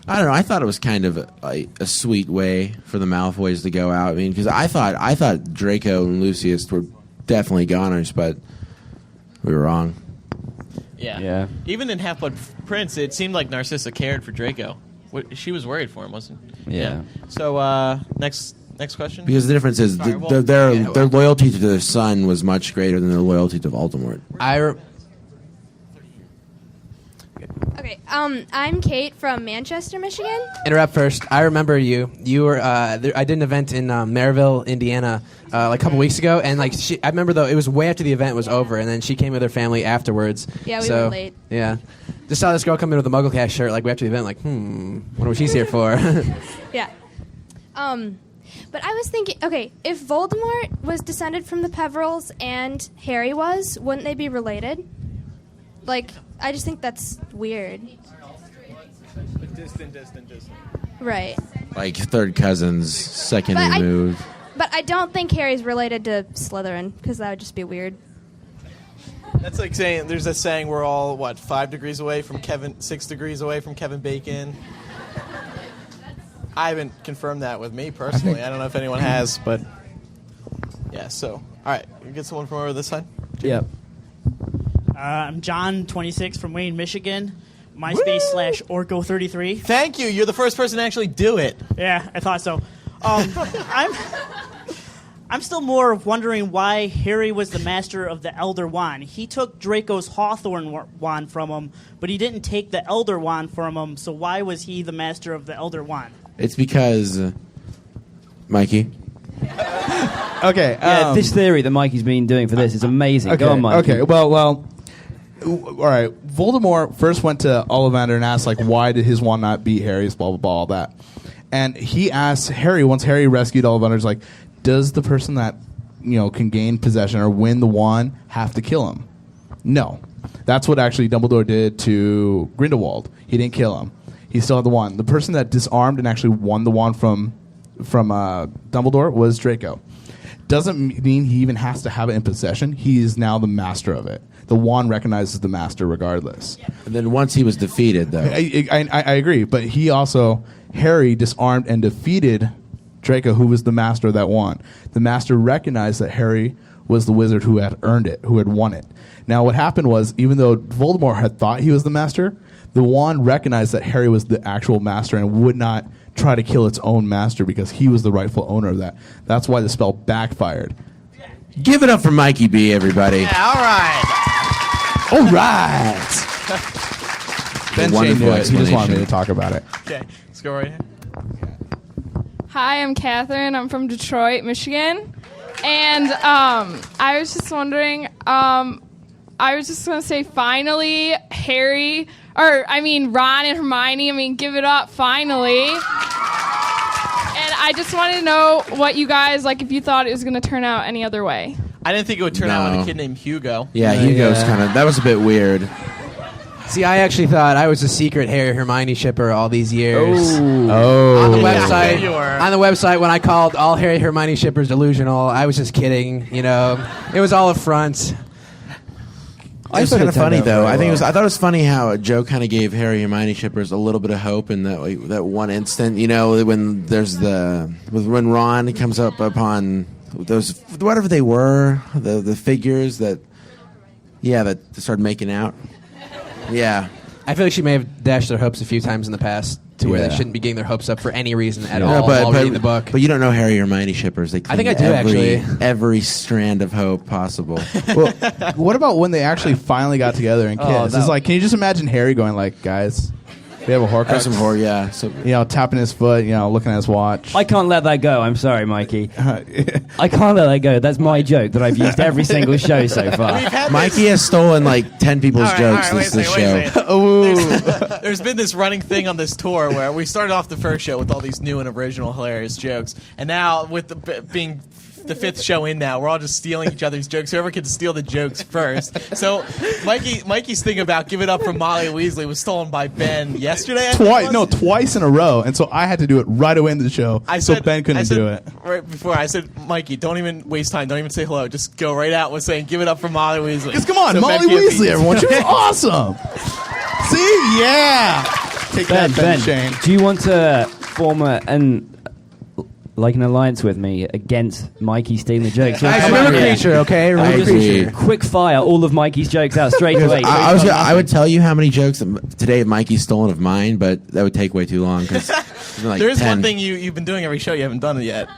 Speaker 4: I don't know. I thought it was kind of a sweet way for the Malfoys to go out. I mean, because I thought Draco and Lucius were definitely goners, but we were wrong.
Speaker 10: Yeah. Even in Half-Blood Prince, it seemed like Narcissa cared for Draco. She was worried for him, wasn't?
Speaker 12: Yeah.
Speaker 10: So next question.
Speaker 4: Because the difference is their loyalty to their son was much greater than their loyalty to Voldemort.
Speaker 5: Okay, I'm Kate from Manchester, Michigan.
Speaker 13: Interrupt first. I remember you. You were. I did an event in Maryville, Indiana, like a couple weeks ago, and like I remember though it was way after the event was over, and then she came with her family afterwards.
Speaker 5: Yeah, we were late.
Speaker 13: Yeah, just saw this girl come in with a MuggleCast shirt like after the event. Like, wonder what she's here for.
Speaker 5: Yeah. But I was thinking, okay, if Voldemort was descended from the Peverils and Harry was, wouldn't they be related? Like, I just think that's weird.
Speaker 10: Distant.
Speaker 5: Right.
Speaker 4: Like third cousins, second removed.
Speaker 5: But I don't think Harry's related to Slytherin, because that would just be weird.
Speaker 10: That's like saying there's a saying we're all 5 degrees away from 6 degrees away from Kevin Bacon. I haven't confirmed that with me personally. I don't know if anyone has, but yeah. So, all right, you get someone from over this side.
Speaker 12: Yep.
Speaker 3: I'm John, 26, from Wayne, Michigan. MySpace/Orko33.
Speaker 10: Thank you. You're the first person to actually do it.
Speaker 3: Yeah, I thought so. I'm still more wondering why Harry was the master of the Elder Wand. He took Draco's Hawthorn wand from him, but he didn't take the Elder Wand from him, so why was he the master of the Elder Wand?
Speaker 4: It's because, Mikey.
Speaker 11: Okay.
Speaker 12: Yeah, this theory that Mikey's been doing for this is amazing.
Speaker 11: Okay,
Speaker 12: Go on, Mikey.
Speaker 11: Okay, well, all right. Voldemort first went to Ollivander and asked, like, why did his wand not beat Harry's, blah, blah, blah, all that. And he asked Harry, once Harry rescued Ollivander's, like, does the person that, can gain possession or win the wand have to kill him? No. That's what actually Dumbledore did to Grindelwald. He didn't kill him. He still had the wand. The person that disarmed and actually won the wand from Dumbledore was Draco. Doesn't mean he even has to have it in possession. He is now the master of it. The wand recognizes the master regardless.
Speaker 4: And then once he was defeated, though.
Speaker 11: I agree. But Harry disarmed and defeated Draco, who was the master of that wand. The master recognized that Harry was the wizard who had earned it, who had won it. Now, what happened was, even though Voldemort had thought he was the master, the wand recognized that Harry was the actual master and would not try to kill its own master because he was the rightful owner of that. That's why the spell backfired.
Speaker 4: Give it up for Mikey B, everybody.
Speaker 10: Yeah, all right.
Speaker 11: All right. Ben Shane knew it. He just wanted me to talk about it.
Speaker 10: Okay, let's go right ahead.
Speaker 6: Hi, I'm Catherine. I'm from Detroit, Michigan. And I was just wondering, I was just going to say, finally, Ron and Hermione, give it up, finally. And I just wanted to know what you guys, if you thought it was going to turn out any other way.
Speaker 10: I didn't think it would turn out with a kid named Hugo.
Speaker 4: Yeah, Hugo's that was a bit weird.
Speaker 13: See, I actually thought I was a secret Harry Hermione shipper all these years.
Speaker 11: Oh.
Speaker 13: On the website, when I called all Harry Hermione shippers delusional, I was just kidding. It was all a front.
Speaker 4: It was kind of funny though. I thought it was funny how Joe kind of gave Harry and Hermione shippers a little bit of hope in that one instant. When there's when Ron comes up upon those whatever they were, the figures that started making out. Yeah,
Speaker 13: I feel like she may have dashed their hopes a few times in the past to where they shouldn't be getting their hopes up for any reason at all while reading the book.
Speaker 4: But you don't know Harry and Hermione shippers. They
Speaker 13: I think I do actually.
Speaker 4: Every strand of hope possible.
Speaker 11: Well, what about when they actually finally got together and kissed? It's like, can you just imagine Harry going like, guys, we have a Horcrux.
Speaker 4: Some horror, yeah. So,
Speaker 11: tapping his foot, looking at his watch.
Speaker 12: I can't let that go. I'm sorry, Mikey. I can't let that go. That's my joke that I've used every single show so far.
Speaker 4: Mikey has stolen 10 people's jokes this show.
Speaker 10: There's been this running thing on this tour where we started off the first show with all these new and original hilarious jokes, and now with being the fifth show in now. We're all just stealing each other's jokes. Whoever can steal the jokes first. So Mikey's thing about Give It Up for Molly Weasley was stolen by Ben yesterday.
Speaker 11: Twice in a row, and so I had to do it right away in the show. So Ben couldn't do it.
Speaker 10: Right before I said, Mikey, don't even waste time. Don't even say hello. Just go right out with saying, "Give it up for Molly Weasley."
Speaker 11: Because come on,
Speaker 10: So
Speaker 11: Molly
Speaker 10: Ben can't
Speaker 11: Weasley,
Speaker 10: beat-
Speaker 11: everyone, she was awesome. See, yeah. Take that,
Speaker 12: Ben,
Speaker 11: Shane.
Speaker 12: do you want to form an alliance with me against Mikey stealing the jokes?
Speaker 13: I
Speaker 12: Come
Speaker 13: remember
Speaker 12: on,
Speaker 13: Creature, okay?
Speaker 12: We'll
Speaker 13: Remember
Speaker 12: just
Speaker 13: Creature.
Speaker 12: quick fire all of Mikey's jokes out straight away.
Speaker 4: I would tell you how many jokes today Mikey's stolen of mine, but that would take way too long. Cause like
Speaker 10: There is
Speaker 4: 10.
Speaker 10: one thing you've been doing every show. You haven't done it yet.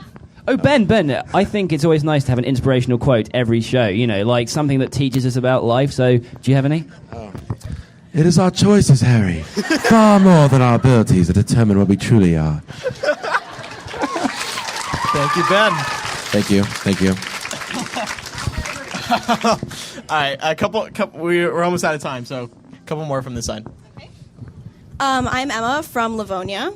Speaker 12: Oh, Ben, I think it's always nice to have an inspirational quote every show, like something that teaches us about life. So, do you have any?
Speaker 4: It is our choices, Harry, far more than our abilities that determine what we truly are.
Speaker 10: Thank you, Ben.
Speaker 4: Thank you.
Speaker 10: All right, a couple. We're almost out of time, so a couple more from this side.
Speaker 1: I'm Emma from Livonia,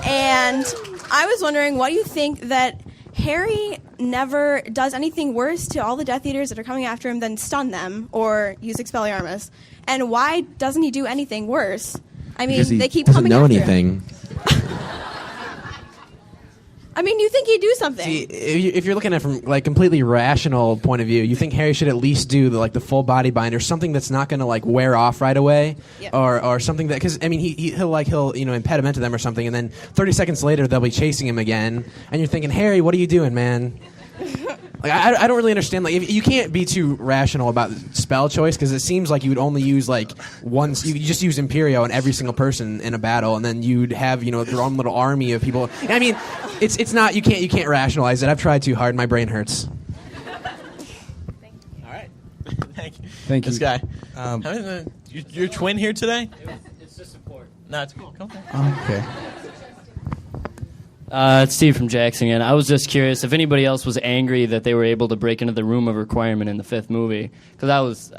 Speaker 1: and I was wondering, why do you think that Harry never does anything worse to all the Death Eaters that are coming after him than stun them or use Expelliarmus? And why doesn't he do anything worse? I mean,
Speaker 4: Because he
Speaker 1: they keep
Speaker 4: doesn't
Speaker 1: coming
Speaker 4: know
Speaker 1: after him.
Speaker 4: anything.
Speaker 1: I mean, you think he'd do something.
Speaker 13: See, if you're looking at it from like completely rational point of view, you think Harry should at least do the full body bind or something that's not going to like wear off right away, or something that, because I mean he'll impediment to them or something, and then 30 seconds later they'll be chasing him again, and you're thinking, Harry, what are you doing, man? Like I don't really understand. Like you can't be too rational about spell choice, because it seems like you would only use like once. You just use Imperio on every single person in a battle, and then you'd have your own little army of people. I mean, it's not you can't rationalize it. I've tried too hard. My brain hurts.
Speaker 10: All right, thank you.
Speaker 12: Thank
Speaker 10: this
Speaker 12: you.
Speaker 10: guy. Your twin here today?
Speaker 14: It's just support.
Speaker 10: No, it's cool. Come
Speaker 11: Okay.
Speaker 14: It's Steve from Jackson again. I was just curious if anybody else was angry that they were able to break into the Room of Requirement in the fifth movie, because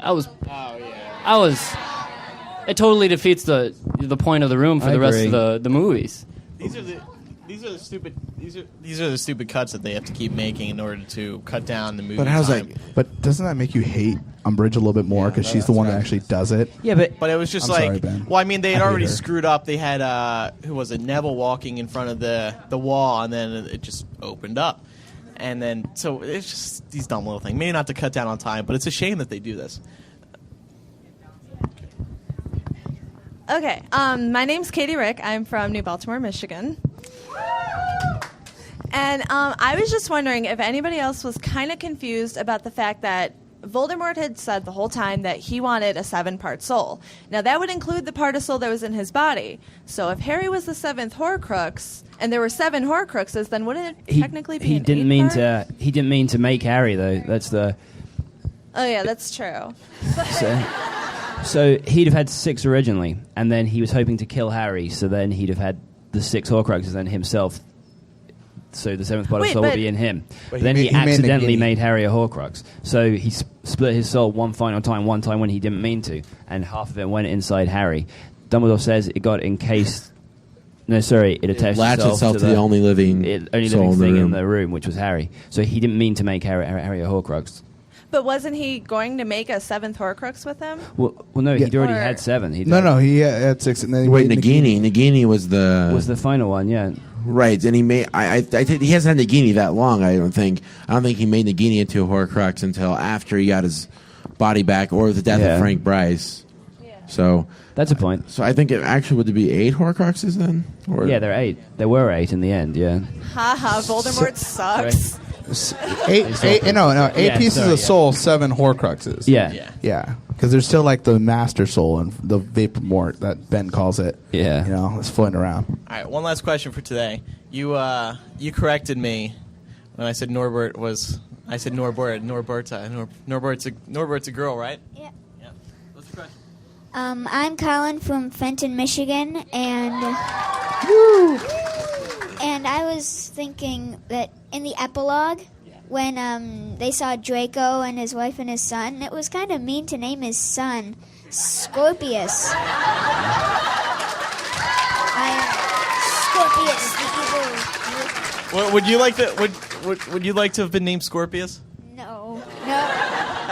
Speaker 14: it totally defeats the point of the room for
Speaker 12: I
Speaker 14: the rest
Speaker 12: agree.
Speaker 14: of the movies.
Speaker 10: These are the stupid cuts that they have to keep making in order to cut down the movie time.
Speaker 11: But doesn't that make you hate Umbridge a little bit more because she's the one that actually does it?
Speaker 12: Yeah, but
Speaker 10: it was just
Speaker 11: I'm sorry, Ben.
Speaker 10: well, I mean, they had
Speaker 11: I hate
Speaker 10: already
Speaker 11: her.
Speaker 10: screwed up. They had who was it, Neville walking in front of the wall, and then it just opened up, and then so it's just these dumb little things. Maybe not to cut down on time, but it's a shame that they do this.
Speaker 7: Okay, my name's Katie Rick. I'm from New Baltimore, Michigan. And I was just wondering if anybody else was kind of confused about the fact that Voldemort had said the whole time that he wanted a 7-part soul. Now, that would include the part of soul that was in his body. So if Harry was the 7th Horcrux, and there were 7 Horcruxes, then wouldn't it technically be
Speaker 12: he
Speaker 7: an
Speaker 12: didn't
Speaker 7: 8
Speaker 12: mean
Speaker 7: part?
Speaker 12: to. He didn't mean to make Harry though. That's the.
Speaker 7: Oh, yeah, that's true.
Speaker 12: So he'd have had 6 originally, and then he was hoping to kill Harry. So then he'd have had the 6 Horcruxes and himself. So the 7th part of
Speaker 7: Wait,
Speaker 12: soul would
Speaker 7: but-
Speaker 12: be in him.
Speaker 11: But
Speaker 12: Then
Speaker 11: he
Speaker 12: he
Speaker 11: made
Speaker 12: accidentally
Speaker 11: Nagini.
Speaker 12: made Harry a Horcrux. So he split his soul one time when he didn't mean to, and half of it went inside Harry. Dumbledore says it got encased. No, sorry, it attached
Speaker 4: latched itself to the only living
Speaker 12: only
Speaker 4: soul
Speaker 12: living
Speaker 4: in the
Speaker 12: thing in
Speaker 4: room.
Speaker 12: the room, which was Harry. So he didn't mean to make Harry a Horcrux.
Speaker 7: But wasn't he going to make a 7th Horcrux with him?
Speaker 12: Well, no, he'd already
Speaker 7: Or-
Speaker 12: had 7. He
Speaker 11: No, he had 6, and then he
Speaker 4: Wait,
Speaker 11: made
Speaker 4: Nagini. Nagini was the
Speaker 12: final one, yeah.
Speaker 4: Right, and he made. I think he hasn't had Nagini that long. I don't think he made Nagini into a Horcrux until after he got his body back, or the death
Speaker 12: Yeah.
Speaker 4: of Frank Bryce. So
Speaker 12: that's a point.
Speaker 4: So I think it actually would be 8 Horcruxes then. Or
Speaker 12: Yeah, there are 8. There were 8 in the end. Yeah.
Speaker 7: Haha, Voldemort sucks.
Speaker 11: 8
Speaker 12: Yeah,
Speaker 11: pieces
Speaker 12: sorry,
Speaker 11: of
Speaker 12: yeah.
Speaker 11: soul, 7 Horcruxes.
Speaker 12: Yeah.
Speaker 11: Because there's still like the Master Soul and the Vapormort that Ben calls it.
Speaker 12: Yeah,
Speaker 11: it's floating around.
Speaker 10: All right, one last question for today. You corrected me when I said Norbert was. I said Norbert. Norbert's a girl, right?
Speaker 8: Yeah.
Speaker 10: What's your question?
Speaker 8: I'm Colin from Fenton, Michigan, and I was thinking that in the epilogue, when they saw Draco and his wife and his son, it was kind of mean to name his son Scorpius. Scorpius, the evil.
Speaker 10: Well, would you like to? Would you like to have been named Scorpius?
Speaker 8: No.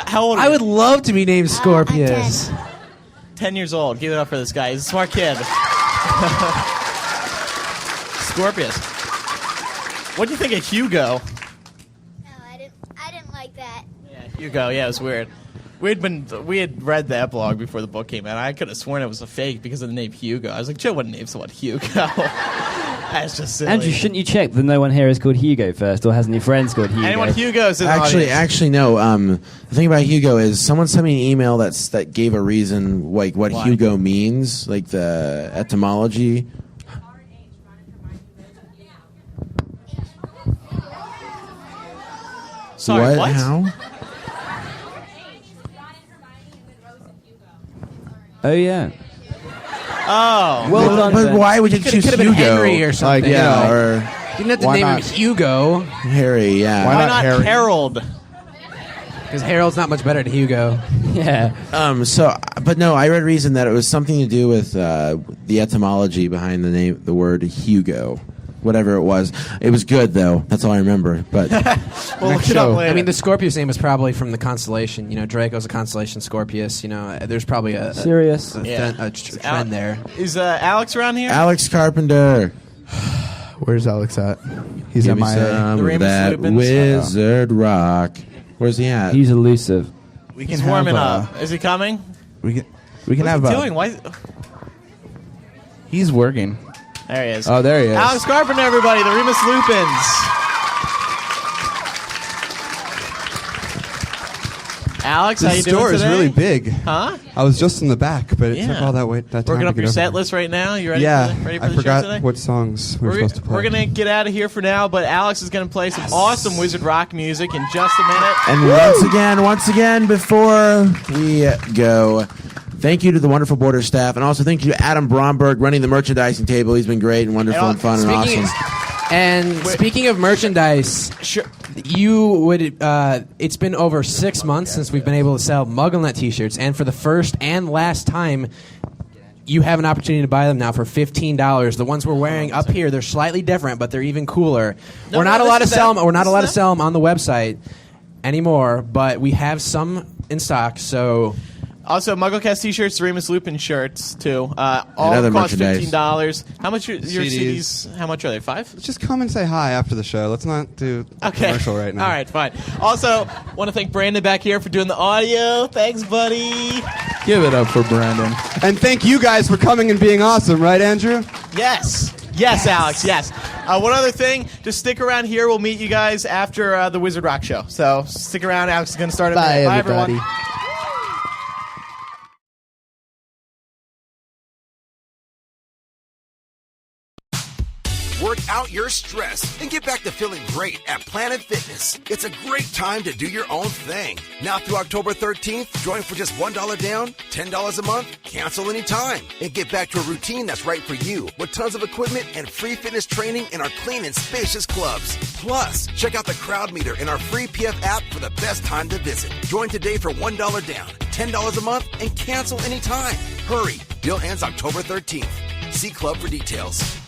Speaker 10: How old? Are
Speaker 13: I
Speaker 10: you?
Speaker 13: would love to be named Scorpius.
Speaker 10: 10 years old. Give it up for this guy. He's a smart kid. Scorpius. What do you think of Hugo?
Speaker 8: No, I didn't like that.
Speaker 10: Hugo, yeah, it was weird. We had read the epilogue before the book came out. I could have sworn it was a fake because of the name Hugo. I was like, Joe wouldn't name someone Hugo. That's just silly.
Speaker 12: Andrew, shouldn't you check that no one here is called Hugo first, or has any friends called Hugo?
Speaker 10: Anyone Hugo's in the audience.
Speaker 4: Actually, no. The thing about Hugo is someone sent me an email that gave a reason, like what
Speaker 10: Why?
Speaker 4: Hugo means, like the etymology.
Speaker 10: Sorry, what?
Speaker 4: How?
Speaker 12: Oh yeah.
Speaker 10: Oh.
Speaker 12: Well done,
Speaker 4: but
Speaker 12: Ben.
Speaker 4: why would you choose
Speaker 13: Could have
Speaker 4: Hugo?
Speaker 13: been Henry or something.
Speaker 4: Like, yeah, or
Speaker 13: you didn't have to
Speaker 11: Why
Speaker 13: name
Speaker 11: not?
Speaker 13: him Hugo.
Speaker 4: Harry. Yeah.
Speaker 10: Why not
Speaker 11: Harry?
Speaker 10: Harold?
Speaker 13: Because Harold's not much better than Hugo.
Speaker 12: Yeah.
Speaker 4: But no, I read reason that it was something to do with the etymology behind the name, the word Hugo, whatever it was. It was good though. That's all I remember. But
Speaker 10: We'll look it up later.
Speaker 13: I mean, the Scorpius name is probably from the constellation. You know, Draco's a constellation. Scorpius. You know, there's probably a
Speaker 12: Sirius.
Speaker 13: trend there.
Speaker 10: Is Alex around here?
Speaker 4: Alex Carpenter.
Speaker 11: Where's Alex at? He's
Speaker 4: Give
Speaker 11: at
Speaker 4: me
Speaker 11: my.
Speaker 4: some
Speaker 10: The
Speaker 4: of
Speaker 10: Remus
Speaker 4: that
Speaker 10: Lupins.
Speaker 4: wizard rock. Where's he at?
Speaker 12: He's elusive.
Speaker 11: We can
Speaker 10: He's
Speaker 11: have,
Speaker 10: warming up. Is he coming?
Speaker 11: We can
Speaker 10: What's
Speaker 11: have.
Speaker 10: he doing? Why?
Speaker 11: He's working.
Speaker 10: There he is.
Speaker 11: Oh, there he is.
Speaker 10: Alex Carpenter, everybody. The Remus Lupins. Alex, how
Speaker 9: The
Speaker 10: you doing
Speaker 9: store is
Speaker 10: today?
Speaker 9: really big.
Speaker 10: Huh?
Speaker 9: I was just in the back, but it took all that time
Speaker 10: Working
Speaker 9: to
Speaker 10: up
Speaker 9: get
Speaker 10: your
Speaker 9: over
Speaker 10: set
Speaker 9: there.
Speaker 10: list right now? You ready
Speaker 9: Yeah,
Speaker 10: for the
Speaker 9: I
Speaker 10: show
Speaker 9: forgot
Speaker 10: today?
Speaker 9: what songs we were supposed to play.
Speaker 10: We're going to get out of here for now, but Alex is going to play some awesome Wizard Rock music in just a minute.
Speaker 4: And once again, before we go, thank you to the wonderful Border staff, and also thank you to Adam Bromberg running the merchandising table. He's been great and wonderful and fun and awesome.
Speaker 13: And speaking of merchandise, you would. It's been over 6 months since we've been able to sell MuggleNet T-shirts, and for the first and last time, you have an opportunity to buy them now for $15. The ones we're wearing up here, they're slightly different, but they're even cooler. We're not allowed to sell them. We're not allowed to sell them on the website anymore, but we have some in stock. So.
Speaker 10: Also, MuggleCast T-shirts, Remus Lupin shirts too. All
Speaker 4: other
Speaker 10: cost
Speaker 4: merchandise.
Speaker 10: $15. How much are your
Speaker 9: CDs.
Speaker 10: CDs? How much are they? $5?
Speaker 9: Just come and say hi after the show. Let's not do a commercial right now.
Speaker 10: All right, fine. Also, want to thank Brandon back here for doing the audio. Thanks, buddy.
Speaker 11: Give it up for Brandon.
Speaker 9: And thank you guys for coming and being awesome, right, Andrew?
Speaker 10: Yes. Yes, Alex, yes. One other thing, just stick around here. We'll meet you guys after the Wizard Rock show. So stick around. Alex is going to start it.
Speaker 11: Bye,
Speaker 10: Bye,
Speaker 11: everybody.
Speaker 10: everyone.
Speaker 15: Work out your stress and get back to feeling great at Planet Fitness. It's a great time to do your own thing. Now through October 13th, join for just $1 down, $10 a month, cancel anytime, and get back to a routine that's right for you with tons of equipment and free fitness training in our clean and spacious clubs. Plus, check out the crowd meter in our free PF app for the best time to visit. Join today for $1 down, $10 a month, and cancel anytime. Hurry, deal ends October 13th. See club for details.